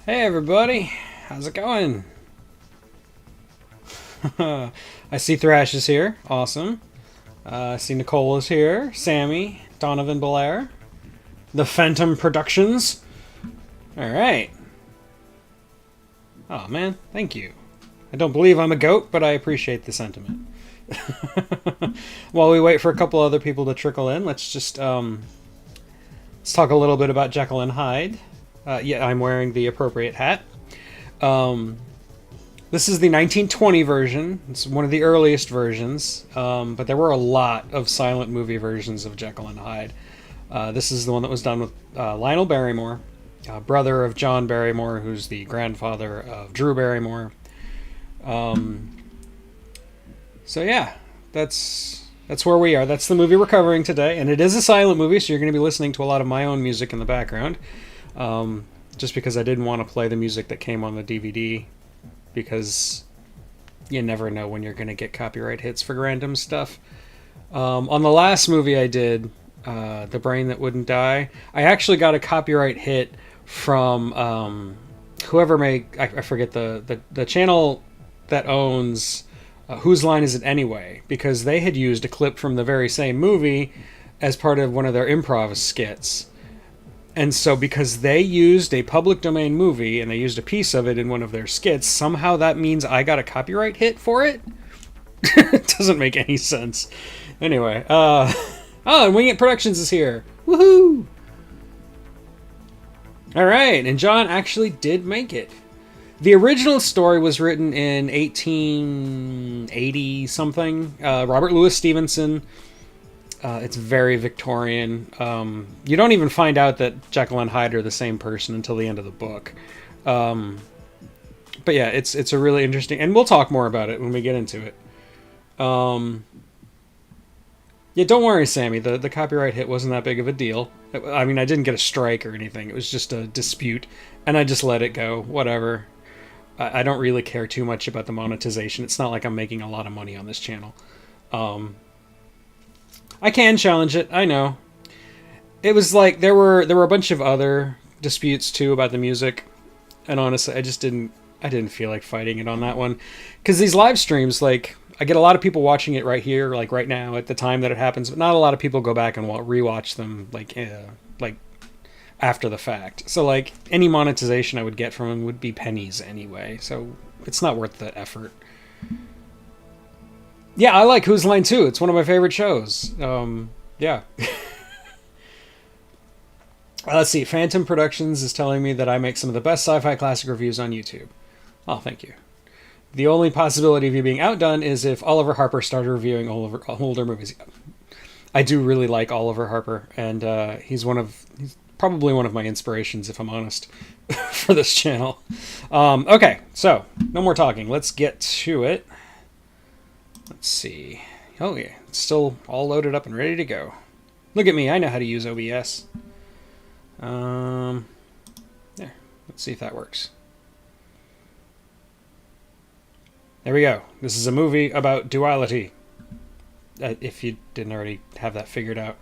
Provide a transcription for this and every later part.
Hey everybody, how's it going? I see Thrash is here, awesome. I see Nicole is here, Sammy, Donovan Belair, the Phantom Productions. Alright. Oh man, thank you. I don't believe I'm a goat, but I appreciate the sentiment. While we wait for a couple other people to trickle in, let's talk a little bit about Jekyll and Hyde. Yeah, I'm wearing the appropriate hat. This is the 1920 version. It's one of the earliest versions, but there were a lot of silent movie versions of Jekyll and Hyde. This is the one that was done with Lionel Barrymore, brother of John Barrymore, who's the grandfather of Drew Barrymore. So yeah, that's where we are. That's the movie we're covering today, and it is a silent movie, so you're going to be listening to a lot of my own music in the background. Just because I didn't want to play the music that came on the DVD, because you never know when you're going to get copyright hits for random stuff. On the last movie I did, The Brain That Wouldn't Die, I actually got a copyright hit from whoever made, I forget the channel that owns Whose Line Is It Anyway, because they had used a clip from the very same movie as part of one of their improv skits. And so because they used a public domain movie and they used a piece of it in one of their skits, somehow that means I got a copyright hit for it? It doesn't make any sense. Anyway, and Wing It Productions is here. Woohoo! Alright, and John actually did make it. The original story was written in 1880 something. Robert Louis Stevenson. It's very Victorian. You don't even find out that Jekyll and Hyde are the same person until the end of the book. But yeah, it's a really interesting, and we'll talk more about it when we get into it. Yeah, don't worry, Sammy. The copyright hit wasn't that big of a deal. I mean, I didn't get a strike or anything. It was just a dispute, and I just let it go. Whatever. I don't really care too much about the monetization. It's not like I'm making a lot of money on this channel. I can challenge it, I know. It was like there were a bunch of other disputes too about the music, and honestly, I didn't feel like fighting it on that one, because these live streams, like, I get a lot of people watching it right here, like right now at the time that it happens, but not a lot of people go back and rewatch them like after the fact. So like any monetization I would get from them would be pennies anyway, so it's not worth the effort. Yeah, I like Whose Line too. It's one of my favorite shows. Yeah. Let's see. Phantom Productions is telling me that I make some of the best sci-fi classic reviews on YouTube. Oh, thank you. The only possibility of you being outdone is if Oliver Harper started reviewing older movies. I do really like Oliver Harper, and he's probably one of my inspirations, if I'm honest, for this channel. Okay, so no more talking. Let's get to it. Let's see. Oh yeah, it's still all loaded up and ready to go. Look at me, I know how to use OBS. There. Let's see if that works. There we go. This is a movie about duality. If you didn't already have that figured out.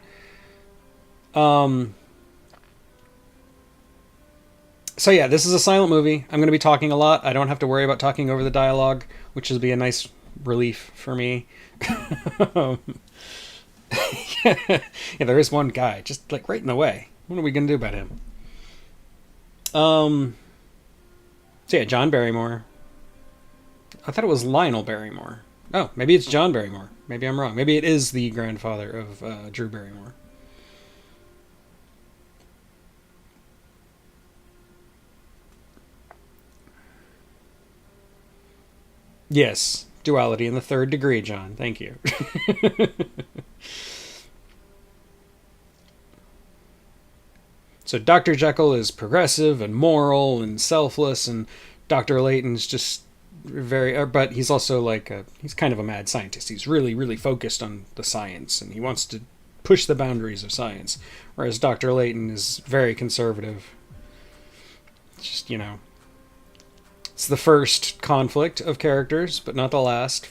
So yeah, this is a silent movie. I'm going to be talking a lot. I don't have to worry about talking over the dialogue, which will be a nice relief for me. Yeah, there is one guy just like right in the way. What are we gonna do about him? So yeah, John Barrymore. I thought it was Lionel Barrymore. Oh, maybe it's John Barrymore. Maybe I'm wrong. Maybe it is the grandfather of Drew Barrymore. Yes. Duality in the third degree, John. Thank you. So Dr. Jekyll is progressive and moral and selfless, and Dr. Layton's just but he's also like he's kind of a mad scientist. He's really, really focused on the science, and he wants to push the boundaries of science. Whereas Dr. Layton is very conservative. Just, it's the first conflict of characters, but not the last.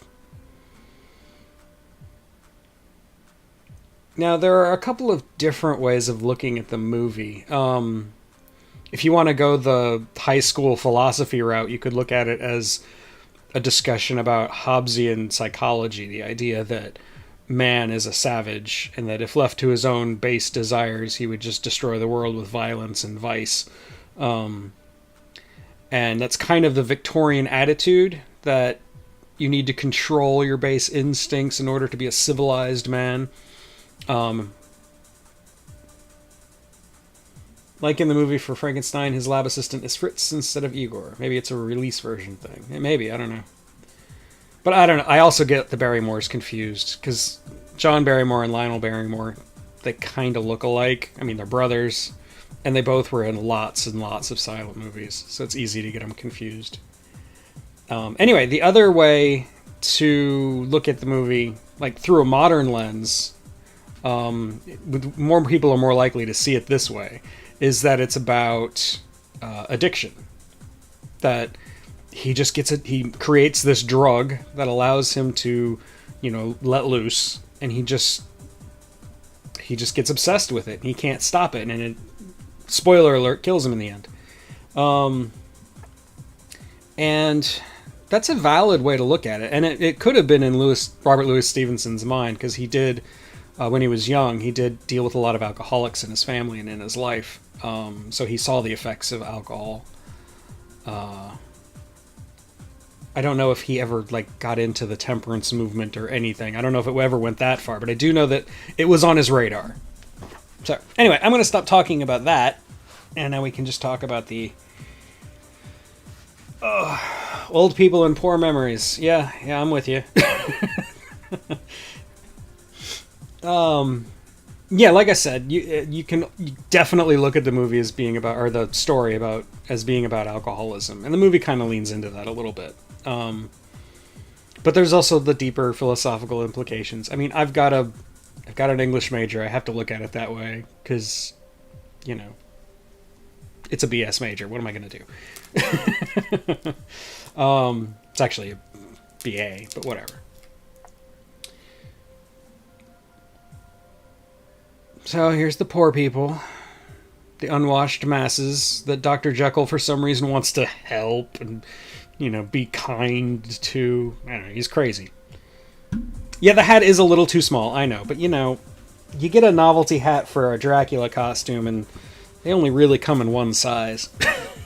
Now, there are a couple of different ways of looking at the movie. if you want to go the high school philosophy route, you could look at it as a discussion about Hobbesian psychology, the idea that man is a savage and that if left to his own base desires, he would just destroy the world with violence and vice. And that's kind of the Victorian attitude, that you need to control your base instincts in order to be a civilized man. Like in the movie for Frankenstein, his lab assistant is Fritz instead of Igor. Maybe it's a release version thing. Maybe, I don't know. But I don't know. I also get the Barrymores confused, because John Barrymore and Lionel Barrymore, they kind of look alike. I mean, they're brothers, and they both were in lots and lots of silent movies, so it's easy to get them confused. Anyway, the other way to look at the movie, like through a modern lens, more people are more likely to see it this way, is that it's about addiction. That he just gets it. He creates this drug that allows him to, let loose, and he just gets obsessed with it. He can't stop it, and it, spoiler alert, kills him in the end. And that's a valid way to look at it, and it could have been in Robert Louis Stevenson's mind, because he did, when he was young, he did deal with a lot of alcoholics in his family and in his life. So he saw the effects of alcohol. I don't know if he ever got into the temperance movement or anything. I don't know if it ever went that far, but I do know that it was on his radar. So anyway, I'm going to stop talking about that, and now we can just talk about the old people and poor memories. Yeah, I'm with you. Yeah, like I said, you can definitely look at the movie as being about, or the story as being about alcoholism, and the movie kind of leans into that a little bit. But there's also the deeper philosophical implications. I mean, I've got an English major. I have to look at it that way because, it's a BS major. What am I going to do? It's actually a BA, but whatever. So here's the poor people, the unwashed masses that Dr. Jekyll for some reason wants to help and, be kind to. I don't know, he's crazy. Yeah, the hat is a little too small, I know, but you get a novelty hat for a Dracula costume and they only really come in one size.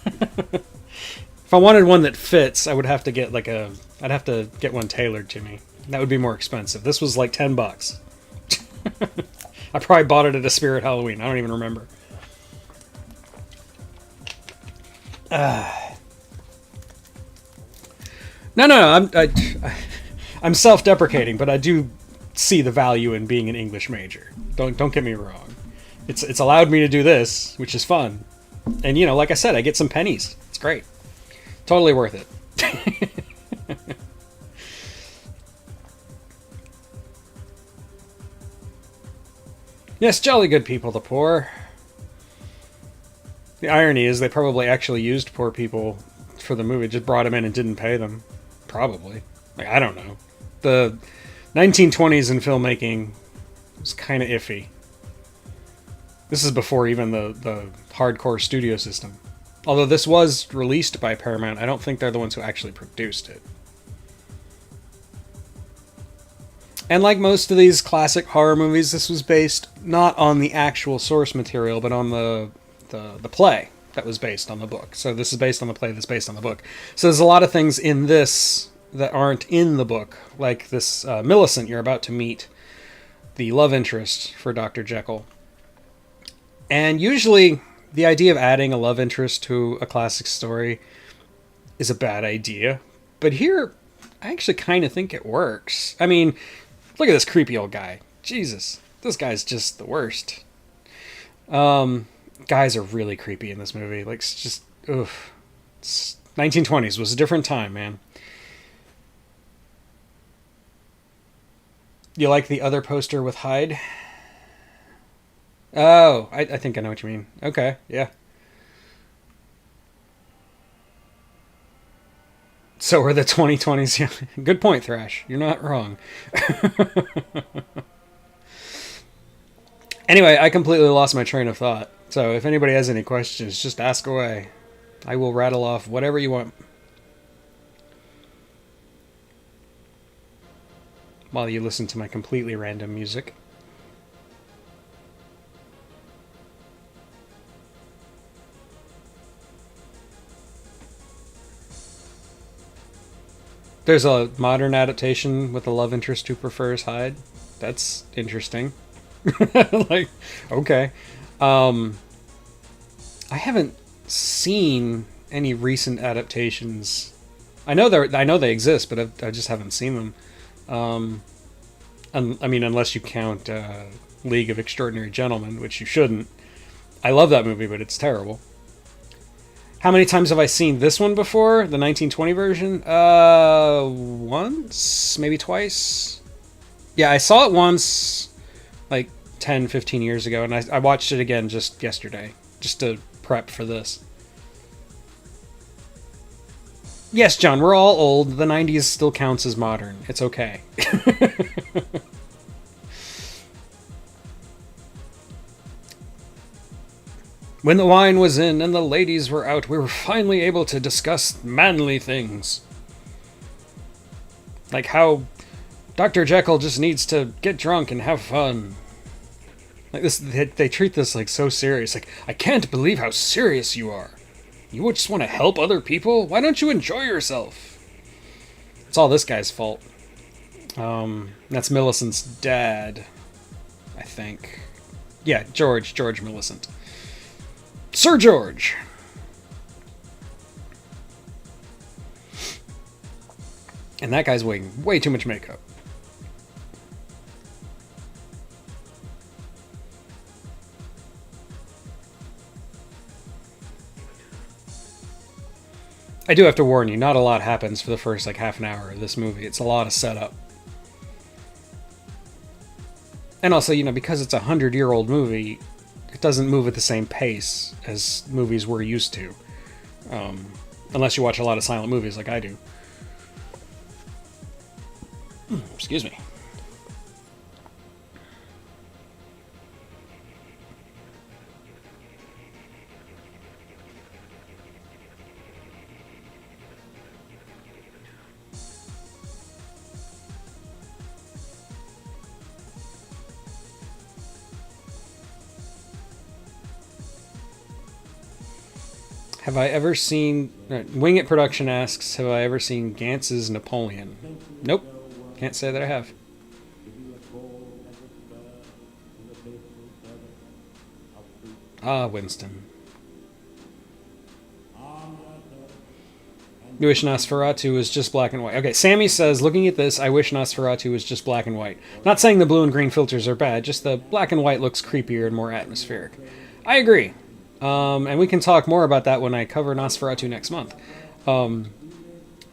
If I wanted one that fits, I would have to get I'd have to get one tailored to me. That would be more expensive. This was like $10. I probably bought it at a Spirit Halloween. I don't even remember. No. I'm self-deprecating, but I do see the value in being an English major. Don't get me wrong. It's allowed me to do this, which is fun. And like I said, I get some pennies. It's great. Totally worth it. Yes, jolly good people, the poor. The irony is they probably actually used poor people for the movie, just brought them in and didn't pay them. Probably. I don't know. The 1920s in filmmaking was kind of iffy. This is before even the hardcore studio system. Although this was released by Paramount, I don't think they're the ones who actually produced it. And like most of these classic horror movies, this was based not on the actual source material, but on the play that was based on the book. So this is based on the play that's based on the book. So there's a lot of things in this that aren't in the book, like this Millicent you're about to meet, the love interest for Dr. Jekyll. And usually the idea of adding a love interest to a classic story is a bad idea. But here, I actually kind of think it works. I mean, look at this creepy old guy. Jesus, this guy's just the worst. Guys are really creepy in this movie. It's just, oof. 1920s was a different time, man. You like the other poster with Hyde? Oh, I think I know what you mean. Okay, yeah. So are the 2020s. Yeah. Good point, Thrash. You're not wrong. Anyway, I completely lost my train of thought. So if anybody has any questions, just ask away. I will rattle off whatever you want while you listen to my completely random music. There's a modern adaptation with a love interest who prefers Hyde. That's interesting. Like, okay. I haven't seen any recent adaptations. I know they exist, but I just haven't seen them. I mean, unless you count League of Extraordinary Gentlemen, which you shouldn't. I love that movie, but it's terrible. How many times have I seen this one before? The 1920 version? Once? Maybe twice? Yeah, I saw it once, like 10, 15 years ago, and I watched it again just yesterday, just to prep for this. Yes, John, we're all old. The 90s still counts as modern. It's okay. When the wine was in and the ladies were out, we were finally able to discuss manly things. Like how Dr. Jekyll just needs to get drunk and have fun. Like this, they treat this like so serious. Like, I can't believe how serious you are. You would just want to help other people? Why don't you enjoy yourself? It's all this guy's fault. That's Millicent's dad, I think. Yeah, George Millicent. Sir George! And that guy's wearing way too much makeup. I do have to warn you, not a lot happens for the first like half an hour of this movie. It's a lot of setup. And also, you know, because it's a 100-year-old movie, it doesn't move at the same pace as movies we're used to. Unless you watch a lot of silent movies like I do. Excuse me. Have I ever seen... Wing It Production asks, have I ever seen Gantz's Napoleon? Nope. Can't say that I have. Ah, Winston. You wish Nosferatu was just black and white. Okay, Sammy says, looking at this, I wish Nosferatu was just black and white. Not saying the blue and green filters are bad, just the black and white looks creepier and more atmospheric. I agree. And we can talk more about that when I cover Nosferatu next month. So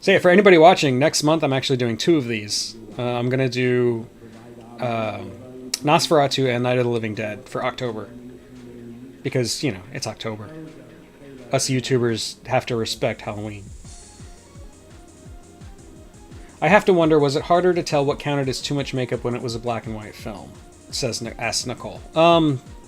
yeah, for anybody watching, next month I'm actually doing 2 of these. I'm going to do Nosferatu and Night of the Living Dead for October. Because, you know, it's October. Us YouTubers have to respect Halloween. I have to wonder, was it harder to tell what counted as too much makeup when it was a black and white film? Asks Nicole.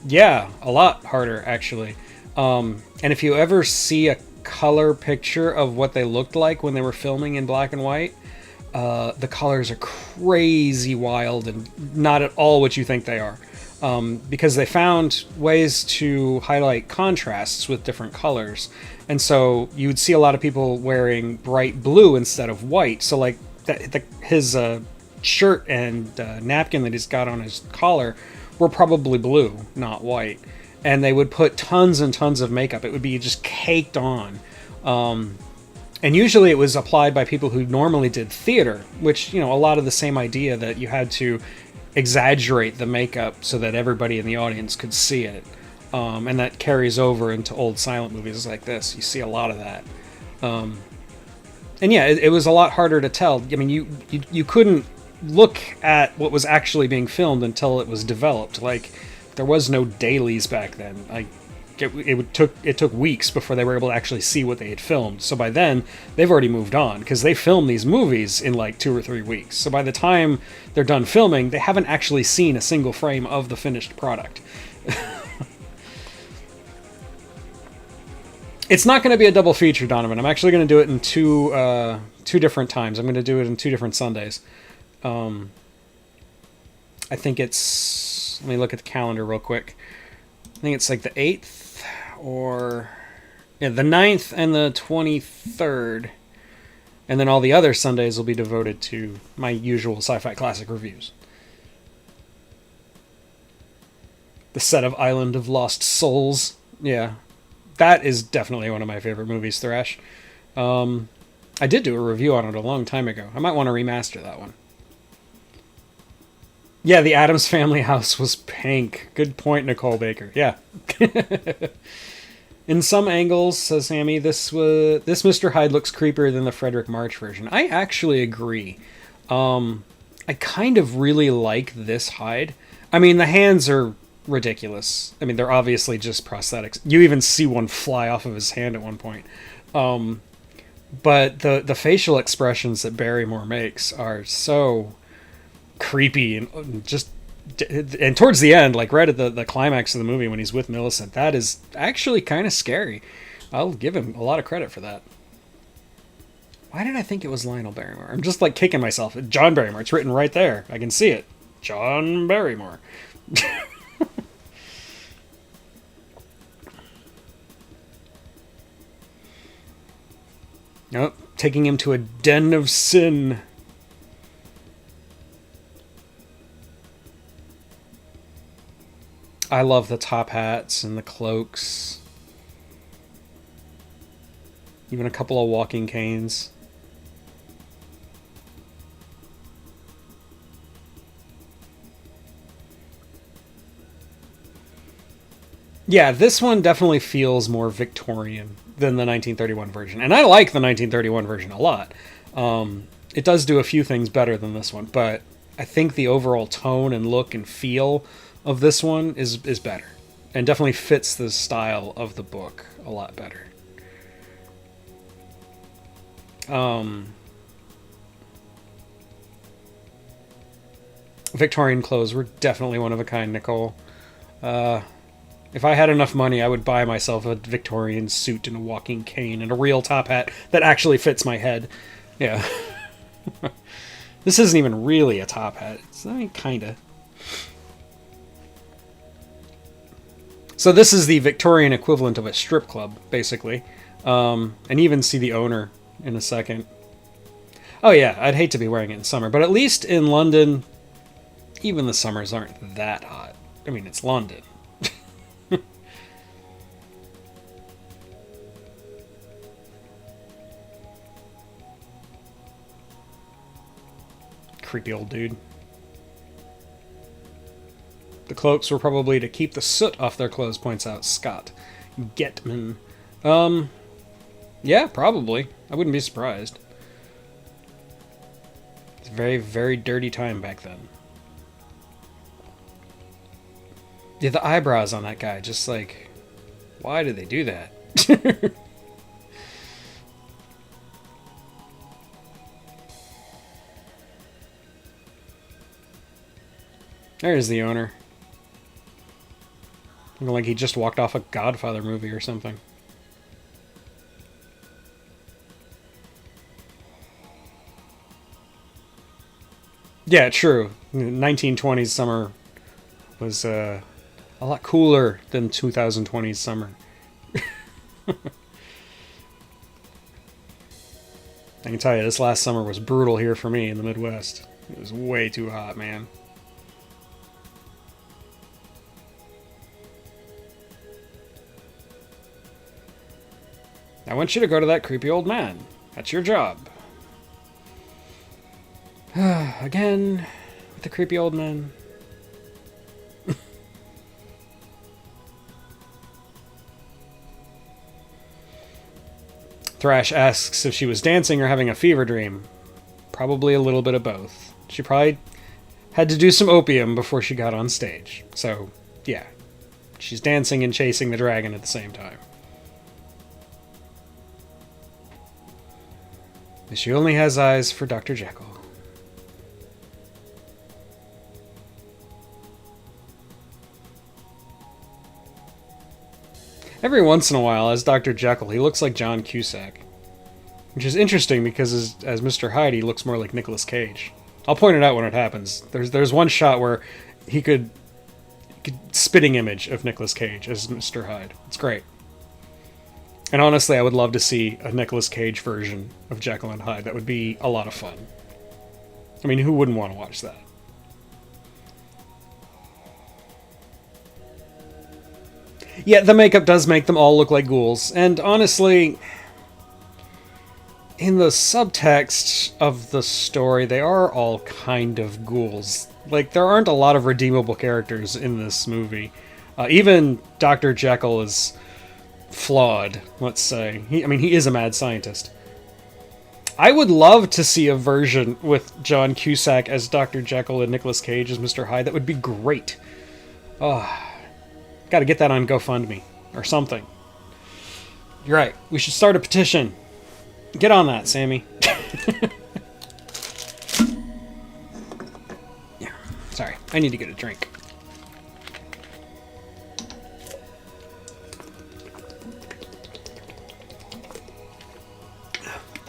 Yeah, a lot harder, actually. And if you ever see a color picture of what they looked like when they were filming in black and white, the colors are crazy wild and not at all what you think they are. Because they found ways to highlight contrasts with different colors. And so you would see a lot of people wearing bright blue instead of white. So like his shirt and napkin that he's got on his collar were probably blue, not white. And they would put tons and tons of makeup. It would be just caked on. And usually it was applied by people who normally did theater, which, you know, a lot of the same idea that you had to exaggerate the makeup so that everybody in the audience could see it. And that carries over into old silent movies like this. You see a lot of that. And yeah, it was a lot harder to tell. I mean, you couldn't look at what was actually being filmed until it was developed. Like, there was no dailies back then. It took weeks before they were able to actually see what they had filmed. So by then, they've already moved on, because they film these movies in like 2 or 3 weeks. So by the time they're done filming, they haven't actually seen a single frame of the finished product. It's not going to be a double feature, Donovan. I'm actually going to do it in two different times. I'm going to do it in 2 different Sundays. I think it's... Let me look at the calendar real quick. I think it's like the 8th or... Yeah, the 9th and the 23rd. And then all the other Sundays will be devoted to my usual sci-fi classic reviews. The set of Island of Lost Souls. Yeah. That is definitely one of my favorite movies, Thrash. I did do a review on it a long time ago. I might want to remaster that one. Yeah, the Addams Family house was pink. Good point, Nicole Baker. Yeah. In some angles, says Sammy, this Mr. Hyde looks creepier than the Frederick March version. I actually agree. I kind of really like this Hyde. I mean, the hands are ridiculous. I mean, they're obviously just prosthetics. You even see one fly off of his hand at one point. But the facial expressions that Barrymore makes are so creepy and just... And towards the end, like right at the climax of the movie when he's with Millicent, that is actually kind of scary. I'll give him a lot of credit for that. Why did I think it was Lionel Barrymore? I'm just like kicking myself. John Barrymore. It's written right there. I can see it. John Barrymore. Nope. Taking him to a den of sin. I love the top hats and the cloaks. Even a couple of walking canes. Yeah, this one definitely feels more Victorian than the 1931 version. And I like the 1931 version a lot. It does do a few things better than this one, but I think the overall tone and look and feel of this one is better. And definitely fits the style of the book a lot better. Victorian clothes were definitely one of a kind, Nicole. If I had enough money, I would buy myself a Victorian suit and a walking cane and a real top hat that actually fits my head. Yeah. This isn't even really a top hat. It's, I mean, kinda. So this is the Victorian equivalent of a strip club, basically. And even see the owner in a second. Oh yeah, I'd hate to be wearing it in summer, but at least in London, even the summers aren't that hot. I mean, it's London. Creepy old dude. The cloaks were probably to keep the soot off their clothes, points out Scott Getman. Yeah, probably. I wouldn't be surprised. It's a very, very dirty time back then. Yeah, the eyebrows on that guy, just like... Why did they do that? There's the owner. Looking like he just walked off a Godfather movie or something. Yeah, true. 1920s summer was a lot cooler than 2020's summer. I can tell you, this last summer was brutal here for me in the Midwest. It was way too hot, man. I want you to go to that creepy old man. That's your job. Again, with the creepy old man. Thrash asks if she was dancing or having a fever dream. Probably a little bit of both. She probably had to do some opium before she got on stage. So, yeah. She's dancing and chasing the dragon at the same time. She only has eyes for Dr. Jekyll. every once in a while, as Dr. Jekyll, he looks like John Cusack. Which is interesting because as Mr. Hyde, he looks more like Nicolas Cage. I'll point it out when it happens. There's one shot where he could spitting image of Nicolas Cage as Mr. Hyde. It's great. And honestly, I would love to see a Nicolas Cage version of Jekyll and Hyde. That would be a lot of fun. I mean, who wouldn't want to watch that? Yeah, the makeup does make them all look like ghouls. And honestly, in the subtext of the story, they are all kind of ghouls. Like, there aren't a lot of redeemable characters in this movie. Even Dr. Jekyll is flawed, let's say. He is a mad scientist. I would love to see a version with John Cusack as Dr. Jekyll and Nicolas Cage as Mr. Hyde. That would be great. Oh, gotta get that on GoFundMe or something. You're right. We should start a petition. Get on that, Sammy. Yeah, sorry. I need to get a drink.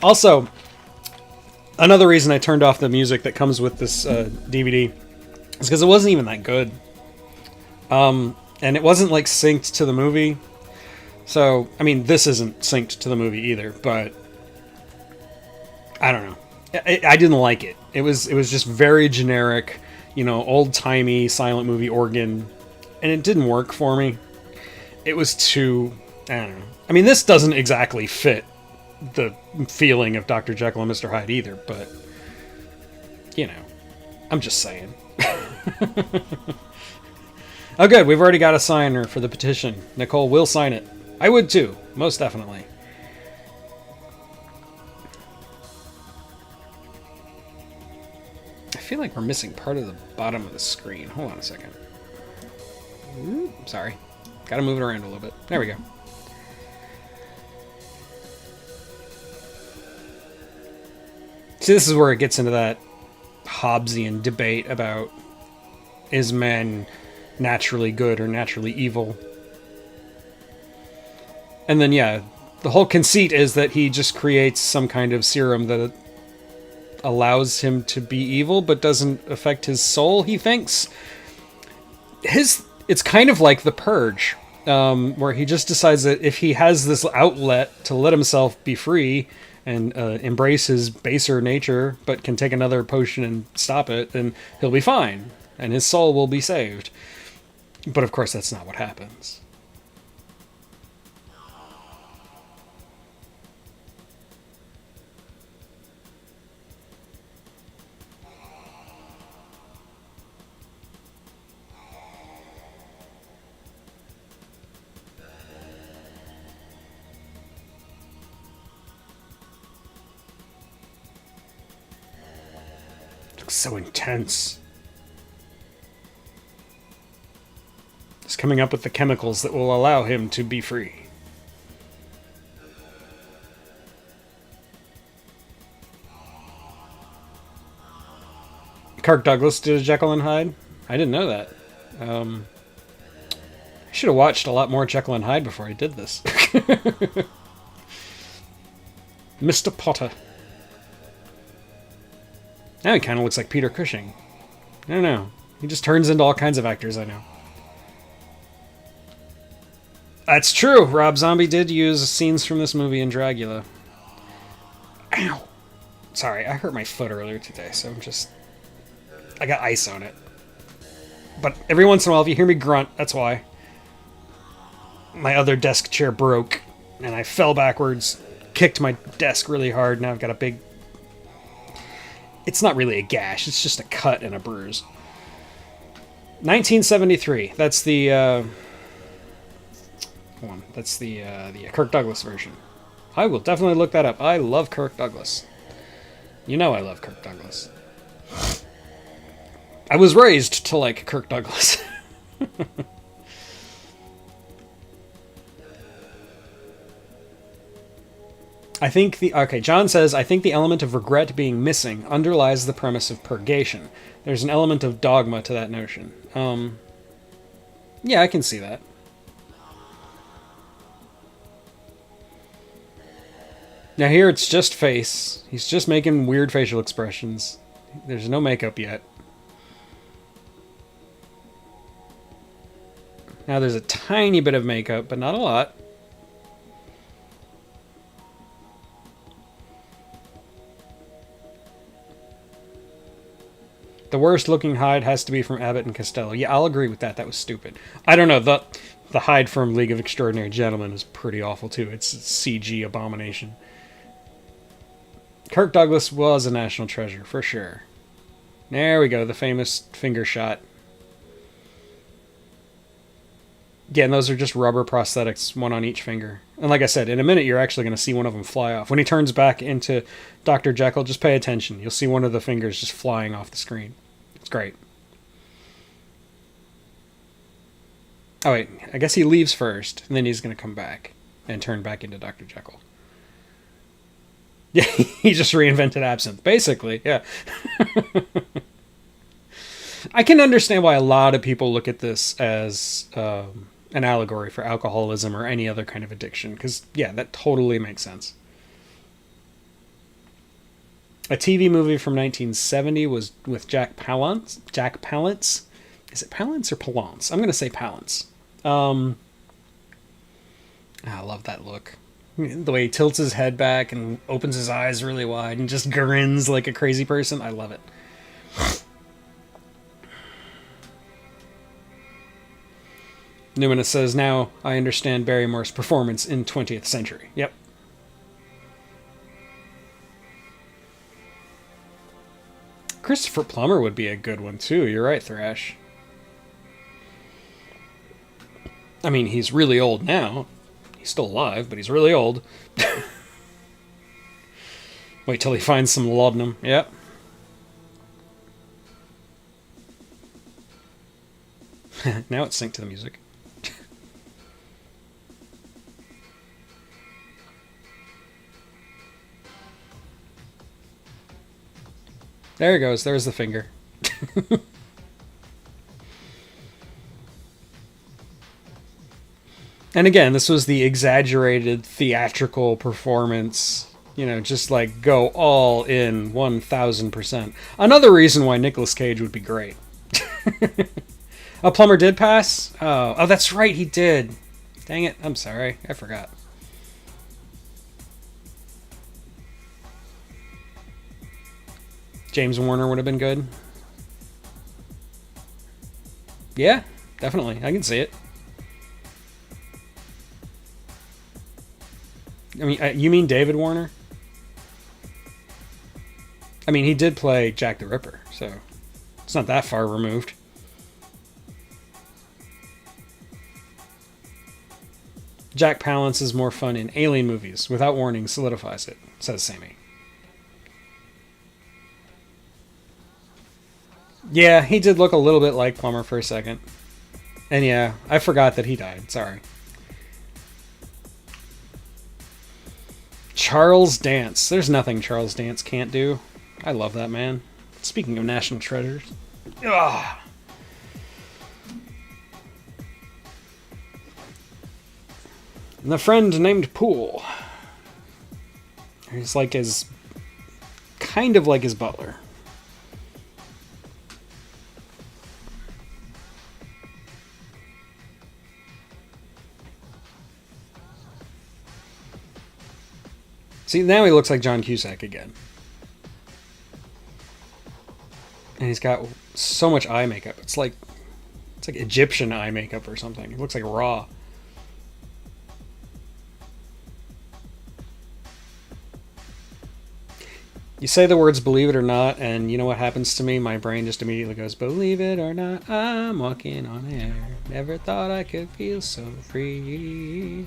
Also, another reason I turned off the music that comes with this DVD is because it wasn't even that good. And it wasn't, like, synced to the movie. So, I mean, this isn't synced to the movie either, but I don't know. I didn't like it. It was just very generic, old-timey silent movie organ, and it didn't work for me. It was too, I don't know. I mean, this doesn't exactly fit the feeling of Dr. Jekyll and Mr. Hyde either, but, I'm just saying. Oh, good. We've already got a signer for the petition. Nicole will sign it. I would too, most definitely. I feel like we're missing part of the bottom of the screen. Hold on a second. Sorry. Gotta move it around a little bit. There we go. See, this is where it gets into that Hobbesian debate about is man naturally good or naturally evil. And then, yeah, the whole conceit is that he just creates some kind of serum that allows him to be evil but doesn't affect his soul, he thinks. It's kind of like The Purge, where he just decides that if he has this outlet to let himself be free and embrace his baser nature, but can take another potion and stop it, then he'll be fine, and his soul will be saved. But of course, that's not what happens. Looks so intense. He's coming up with the chemicals that will allow him to be free. Kirk Douglas did Jekyll and Hyde? I didn't know that. I should have watched a lot more Jekyll and Hyde before I did this. Mr. Potter. Now he kind of looks like Peter Cushing. I don't know. He just turns into all kinds of actors I know. That's true. Rob Zombie did use scenes from this movie in Dracula. Ow. Sorry, I hurt my foot earlier today, so I got ice on it. But every once in a while, if you hear me grunt, that's why. My other desk chair broke, and I fell backwards, kicked my desk really hard, now I've got a big... It's not really a gash, it's just a cut and a bruise. 1973, that's the... one. That's the Kirk Douglas version. I will definitely look that up. I love Kirk Douglas. You know I love Kirk Douglas. I was raised to like Kirk Douglas. John says, I think the element of regret being missing underlies the premise of purgation. There's an element of dogma to that notion. Yeah, I can see that. Now here it's just face. He's just making weird facial expressions. There's no makeup yet. Now there's a tiny bit of makeup, but not a lot. The worst looking Hyde has to be from Abbott and Costello. Yeah, I'll agree with that. That was stupid. I don't know. The Hyde from League of Extraordinary Gentlemen is pretty awful too. It's a CG abomination. Kirk Douglas was a national treasure, for sure. There we go, the famous finger shot. Yeah, and those are just rubber prosthetics, one on each finger. And like I said, in a minute you're actually going to see one of them fly off. When he turns back into Dr. Jekyll, just pay attention. You'll see one of the fingers just flying off the screen. It's great. Oh wait, I guess he leaves first, and then he's going to come back and turn back into Dr. Jekyll. Yeah, he just reinvented absinthe, basically, yeah. I can understand why a lot of people look at this as an allegory for alcoholism or any other kind of addiction, because, yeah, that totally makes sense. A TV movie from 1970 was with Jack Palance. Jack Palance? Is it Palance or Palance? I'm going to say Palance. I love that look. The way he tilts his head back and opens his eyes really wide and just grins like a crazy person. I love it. Newman says, now I understand Barrymore's performance in 20th Century. Yep. Christopher Plummer would be a good one too. You're right, Thrash. I mean, he's really old now. He's still alive, but he's really old. Wait till he finds some laudanum. Yep. Now it's synced to the music. There he goes. There's the finger. And again, this was the exaggerated theatrical performance. You know, just like go all in 1000%. Another reason why Nicolas Cage would be great. Plummer did pass? Oh, that's right, he did. Dang it, I'm sorry. I forgot. James Warner would have been good. Yeah, definitely. I can see it. I mean, you mean David Warner? I mean, he did play Jack the Ripper, so it's not that far removed. Jack Palance is more fun in alien movies. Without Warning solidifies it, says Sammy. Yeah, he did look a little bit like Plummer for a second. And yeah, I forgot that he died. Sorry. Charles Dance. There's nothing Charles Dance can't do. I love that man. Speaking of national treasures. Ugh. And the friend named Poole. He's like his... kind of like his butler. See, now he looks like John Cusack again. And he's got so much eye makeup. It's like Egyptian eye makeup or something. It looks like raw. You say the words believe it or not, and you know what happens to me? My brain just immediately goes, believe it or not, I'm walking on air. Never thought I could feel so free.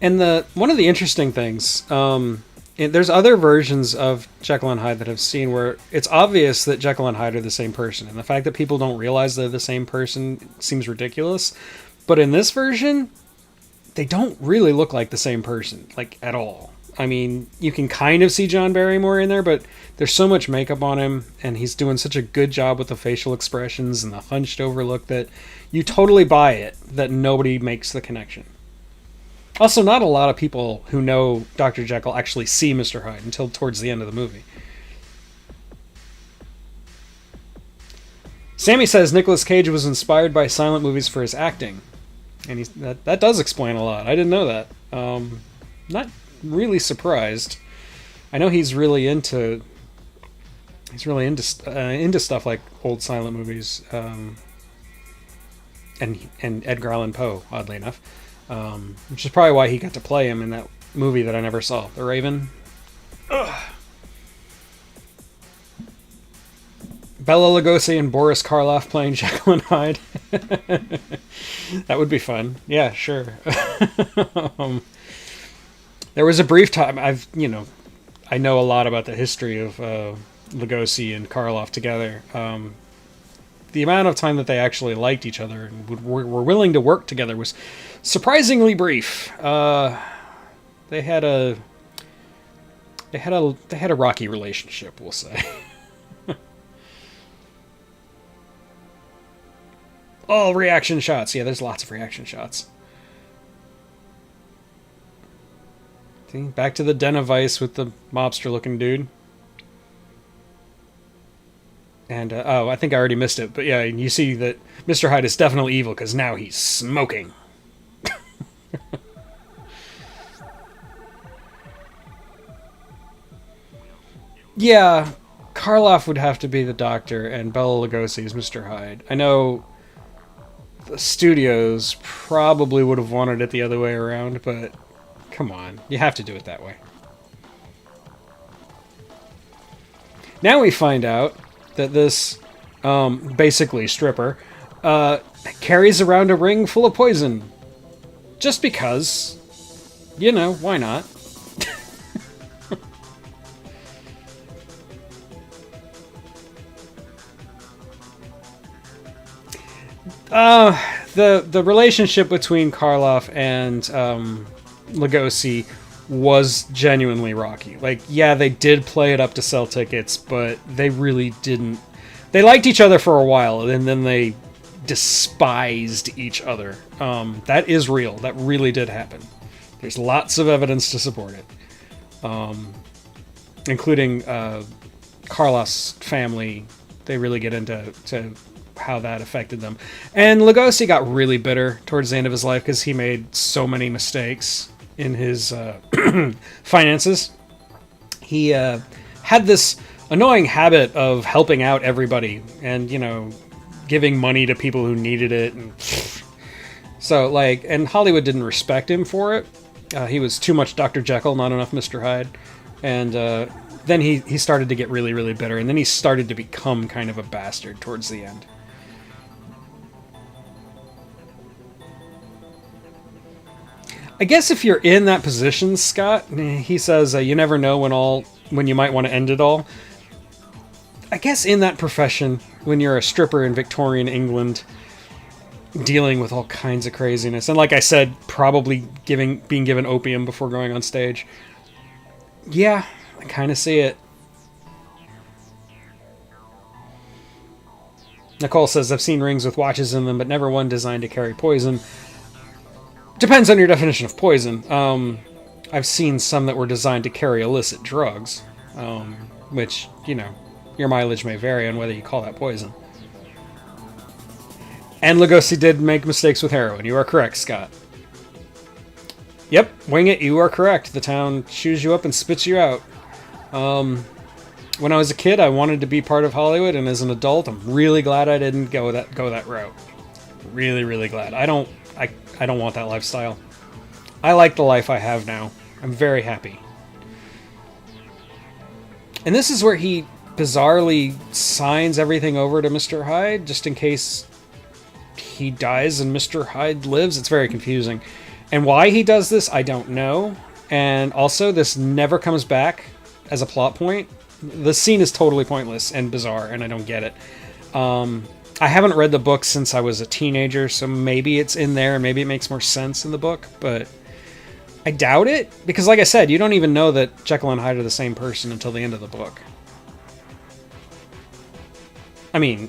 And one of the interesting things, there's other versions of Jekyll and Hyde that I've seen where it's obvious that Jekyll and Hyde are the same person, and the fact that people don't realize they're the same person seems ridiculous. But in this version, they don't really look like the same person, like, at all. I mean, you can kind of see John Barrymore in there, but there's so much makeup on him, and he's doing such a good job with the facial expressions and the hunched over look that you totally buy it, that nobody makes the connection. Also, not a lot of people who know Dr. Jekyll actually see Mr. Hyde until towards the end of the movie. Sammy says Nicolas Cage was inspired by silent movies for his acting. And that does explain a lot. I didn't know that. Not really surprised. I know he's really into stuff like old silent movies, and Edgar Allan Poe, oddly enough, which is probably why he got to play him in that movie that I never saw, The Raven. Ugh. Bela Lugosi and Boris Karloff playing Jekyll and Hyde. That would be fun. Yeah, sure. There was a brief time I know a lot about the history of Lugosi and Karloff together. The amount of time that they actually liked each other and were willing to work together was surprisingly brief. They had a rocky relationship, we'll say. Oh, reaction shots. Yeah, there's lots of reaction shots. See, back to the Den of Vice with the mobster-looking dude. And, I think I already missed it. But yeah, you see that Mr. Hyde is definitely evil because now he's smoking. Yeah, Karloff would have to be the Doctor and Bela Lugosi is Mr. Hyde. I know the studios probably would have wanted it the other way around, but come on, you have to do it that way. Now we find out that this, basically stripper, carries around a ring full of poison. Just because. You know, why not? The relationship between Karloff and Lugosi was genuinely rocky. Like, yeah, they did play it up to sell tickets, but they really didn't. They liked each other for a while, and then they despised eeach other. That is real. That really did happen. There's lots of evidence to support it, including Karloff's family. They really get into how that affected them. And Lugosi got really bitter towards the end of his life because he made so many mistakes in his finances. He had this annoying habit of helping out everybody and, giving money to people who needed it. And so, and Hollywood didn't respect him for it. He was too much Dr. Jekyll, not enough Mr. Hyde. And then he started to get really, really bitter. And then he started to become kind of a bastard towards the end. I guess if you're in that position, Scott, he says you never know when you might want to end it all. I guess in that profession, when you're a stripper in Victorian England, dealing with all kinds of craziness, and like I said, probably being given opium before going on stage. Yeah, I kind of see it. Nicole says, I've seen rings with watches in them, but never one designed to carry poison. Depends on your definition of poison. I've seen some that were designed to carry illicit drugs, which, your mileage may vary on whether you call that poison. And Lugosi did make mistakes with heroin. You are correct, Scott. Yep, wing it, you are correct. The town chews you up and spits you out. When I was a kid, I wanted to be part of Hollywood, and as an adult, I'm really glad I didn't go that route. Really, really glad. I don't want that lifestyle. I like the life I have now. I'm very happy. And this is where he bizarrely signs everything over to Mr. Hyde, just in case he dies and Mr. Hyde lives. It's very confusing. And why he does this, I don't know. And also, this never comes back as a plot point. The scene is totally pointless and bizarre, and I don't get it. I haven't read the book since I was a teenager, so maybe it's in there, and maybe it makes more sense in the book, but I doubt it, because like I said, you don't even know that Jekyll and Hyde are the same person until the end of the book. I mean,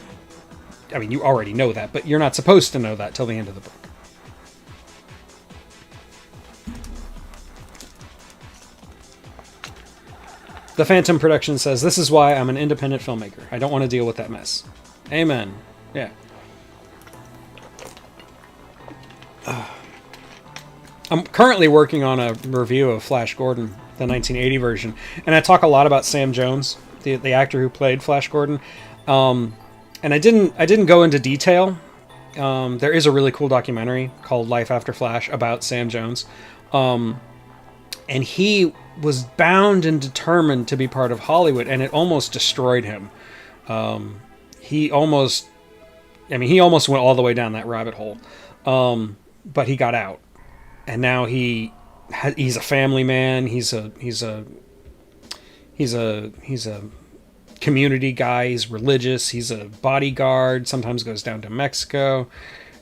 you already know that, but you're not supposed to know that till the end of the book. The Phantom Production says, "This is why I'm an independent filmmaker. I don't want to deal with that mess." Amen. Yeah. I'm currently working on a review of Flash Gordon, the 1980 version, and I talk a lot about Sam Jones, the actor who played Flash Gordon. And I didn't go into detail. There is a really cool documentary called Life After Flash about Sam Jones. And he was bound and determined to be part of Hollywood, and it almost destroyed him. He almost went all the way down that rabbit hole. But he got out. And now he's a family man. He's a community guy. He's religious. He's a bodyguard. Sometimes goes down to Mexico.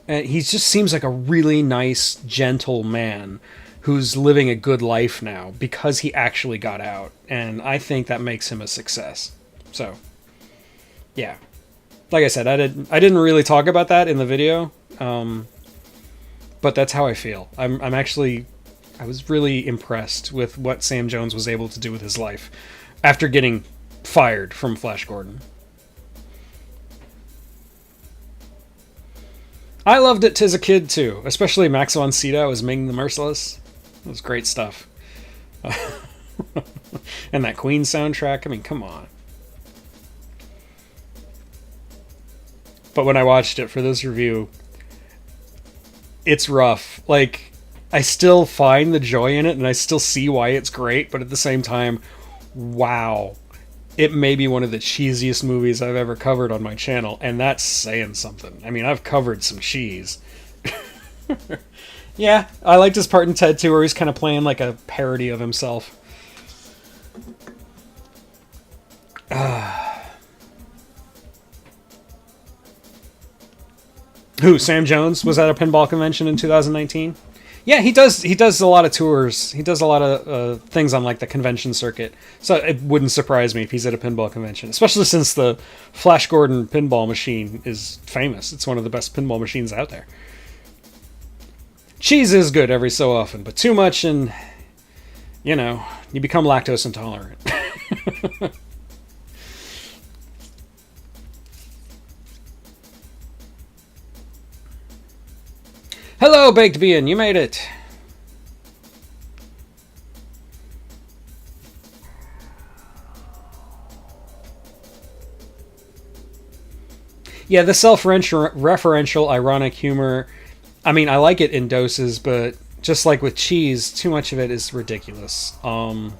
And he just seems like a really nice, gentle man who's living a good life now because he actually got out. And I think that makes him a success. So, yeah. Like I said, I didn't really talk about that in the video. But that's how I feel. I was really impressed with what Sam Jones was able to do with his life after getting fired from Flash Gordon. I loved it as a kid too, especially Max von Sydow as Ming the Merciless. It was great stuff. And that Queen soundtrack, I mean, come on. But when I watched it for this review, it's rough. Like, I still find the joy in it, and I still see why it's great, but at the same time, wow. It may be one of the cheesiest movies I've ever covered on my channel, and that's saying something. I mean, I've covered some cheese. Yeah, I liked his part in Ted 2, where he's kind of playing like a parody of himself. Who, Sam Jones, was at a pinball convention in 2019? Yeah, he does a lot of tours. He does a lot of things on like the convention circuit. So it wouldn't surprise me if he's at a pinball convention, especially since the Flash Gordon pinball machine is famous. It's one of the best pinball machines out there. Cheese is good every so often, but too much and, you know, you become lactose intolerant. Hello, Baked Bean, you made it. Yeah, the self-referential, ironic humor, I mean, I like it in doses, but just like with cheese, too much of it is ridiculous. And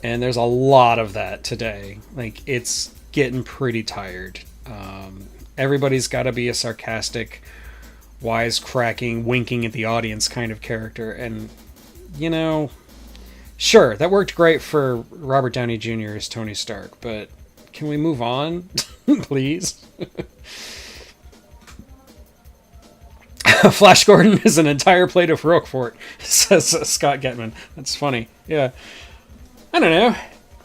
there's a lot of that today. Like, it's getting pretty tired. Everybody's got to be a sarcastic, wisecracking, winking at the audience kind of character. And, you know, sure, that worked great for Robert Downey Jr. as Tony Stark, but can we move on, please? Flash Gordon is an entire plate of Roquefort, says Scott Getman. That's funny. Yeah. I don't know.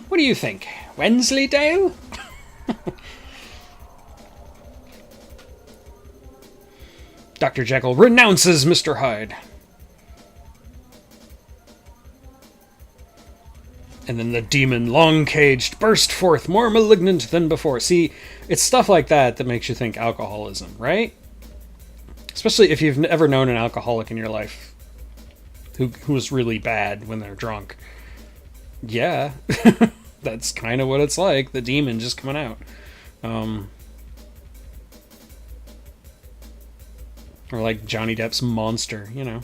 What do you think? Wensleydale? Dr. Jekyll renounces Mr. Hyde. And then the demon, long-caged, burst forth, more malignant than before. See, it's stuff like that that makes you think alcoholism, right? Especially if you've ever known an alcoholic in your life who's really bad when they're drunk. Yeah, that's kind of what it's like. The demon just coming out. Or like Johnny Depp's Monster, you know.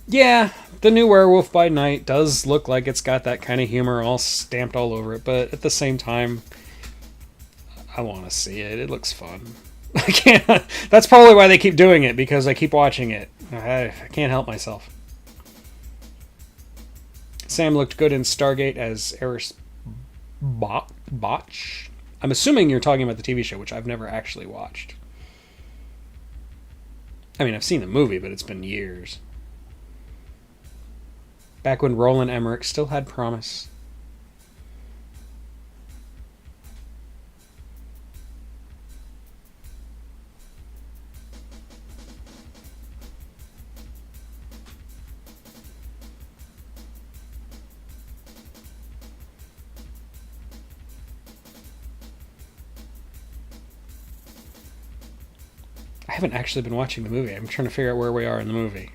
Yeah, the new Werewolf by Night does look like it's got that kind of humor all stamped all over it, but at the same time, I want to see it. It looks fun. I can't. That's probably why they keep doing it, because I keep watching it. I can't help myself. Sam looked good in Stargate as Eris Botch. I'm assuming you're talking about the TV show, which I've never actually watched. I mean, I've seen the movie, but it's been years. Back when Roland Emmerich still had promise. I haven't actually been watching the movie. I'm trying to figure out where we are in the movie.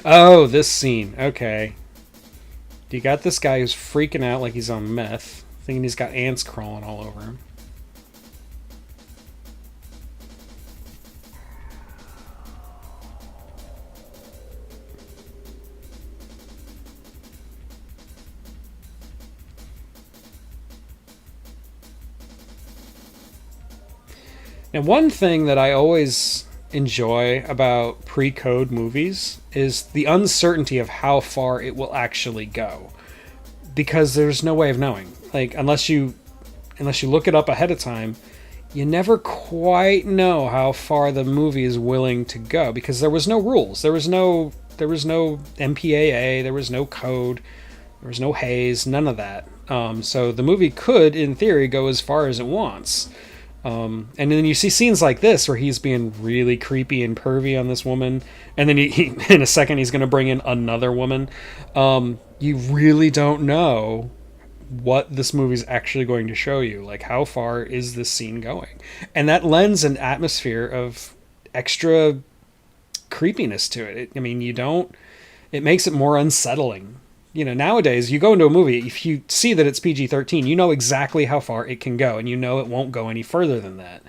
Oh, this scene. Okay. You got this guy who's freaking out like he's on meth, thinking he's got ants crawling all over him. And one thing that I always enjoy about pre-code movies is the uncertainty of how far it will actually go, because there's no way of knowing. Like unless you look it up ahead of time, you never quite know how far the movie is willing to go, because there was no rules. There was no MPAA, there was no code, there was no haze, none of that. So the movie could, in theory, go as far as it wants. And then you see scenes like this where he's being really creepy and pervy on this woman, and then he in a second he's going to bring in another woman. You really don't know what this movie's actually going to show you. Like, how far is this scene going? And that lends an atmosphere of extra creepiness to it. I mean, it makes it more unsettling. You know, nowadays, you go into a movie, if you see that it's PG-13, you know exactly how far it can go, and you know it won't go any further than that.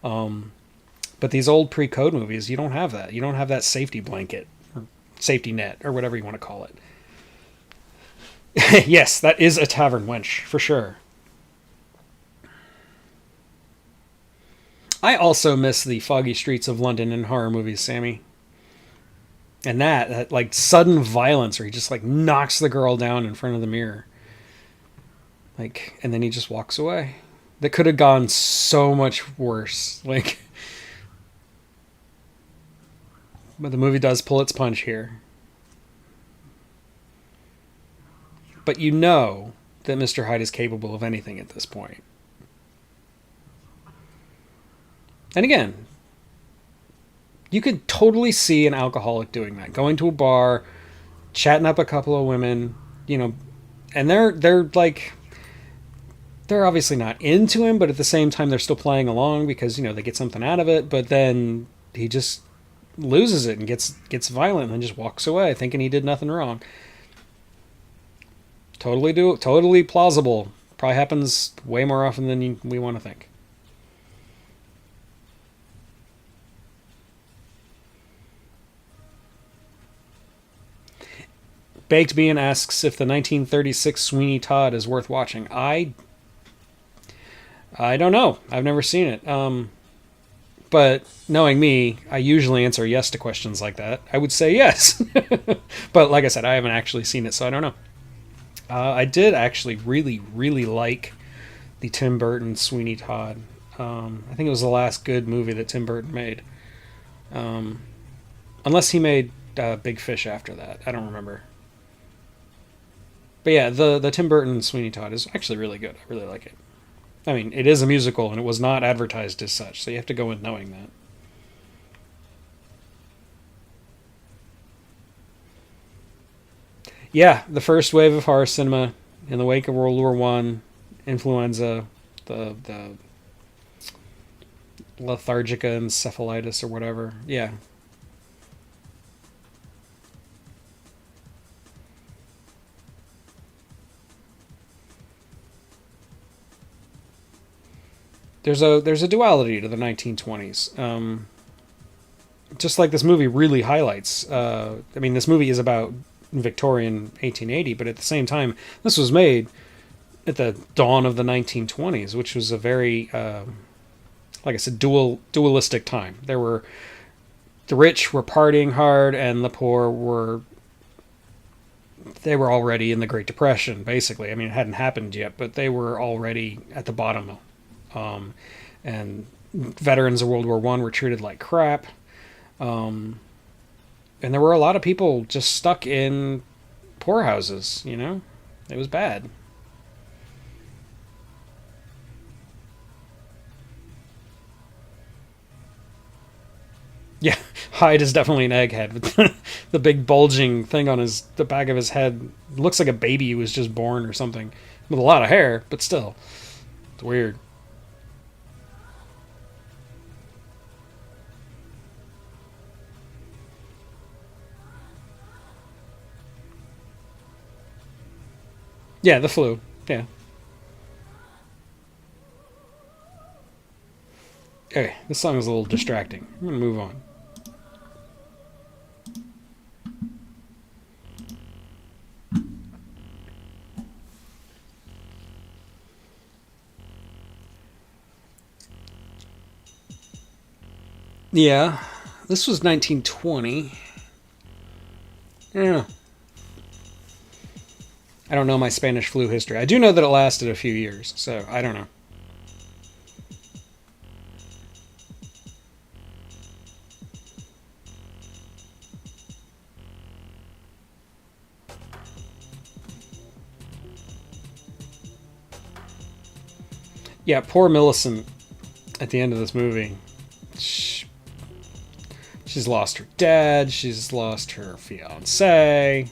But these old pre-code movies, you don't have that. You don't have that safety blanket, or safety net, or whatever you want to call it. Yes, that is a tavern wench, for sure. I also miss the foggy streets of London in horror movies, Sammy. And that like sudden violence where he just like knocks the girl down in front of the mirror. Like, and then he just walks away. That could have gone so much worse. Like, but the movie does pull its punch here. But you know that Mr. Hyde is capable of anything at this point. And again, you could totally see an alcoholic doing that. Going to a bar, chatting up a couple of women, you know, and they're like, they're obviously not into him, but at the same time they're still playing along because, you know, they get something out of it, but then he just loses it and gets violent and then just walks away thinking he did nothing wrong. Totally plausible. Probably happens way more often than we want to think. Baked Bean asks if the 1936 Sweeney Todd is worth watching. I don't know. I've never seen it. But knowing me, I usually answer yes to questions like that. I would say yes. But like I said, I haven't actually seen it, so I don't know. I did actually really, really like the Tim Burton Sweeney Todd. I think it was the last good movie that Tim Burton made. Unless he made Big Fish after that. I don't remember. But yeah, the Tim Burton Sweeney Todd is actually really good. I really like it. I mean, it is a musical, and it was not advertised as such, so you have to go in knowing that. Yeah, the first wave of horror cinema in the wake of World War One, influenza, the lethargica encephalitis or whatever. Yeah. There's a duality to the 1920s. Just like this movie really highlights. I mean, this movie is about Victorian 1880, but at the same time, this was made at the dawn of the 1920s, which was a very, like I said, dualistic time. There were the rich were partying hard, and the poor were they were already in the Great Depression. Basically, I mean, it hadn't happened yet, but they were already at the bottom. And veterans of World War One were treated like crap. And there were a lot of people just stuck in poorhouses. You know, it was bad. Yeah, Hyde is definitely an egghead with the big bulging thing on the back of his head. Looks like a baby who was just born or something, with a lot of hair, but still, it's weird. Yeah, the flu. Yeah. Okay, this song is a little distracting. I'm gonna move on. Yeah, this was 1920. Yeah, I don't know my Spanish flu history. I do know that it lasted a few years, so I don't know. Yeah, poor Millicent at the end of this movie. She, she's lost her dad. She's lost her fiance.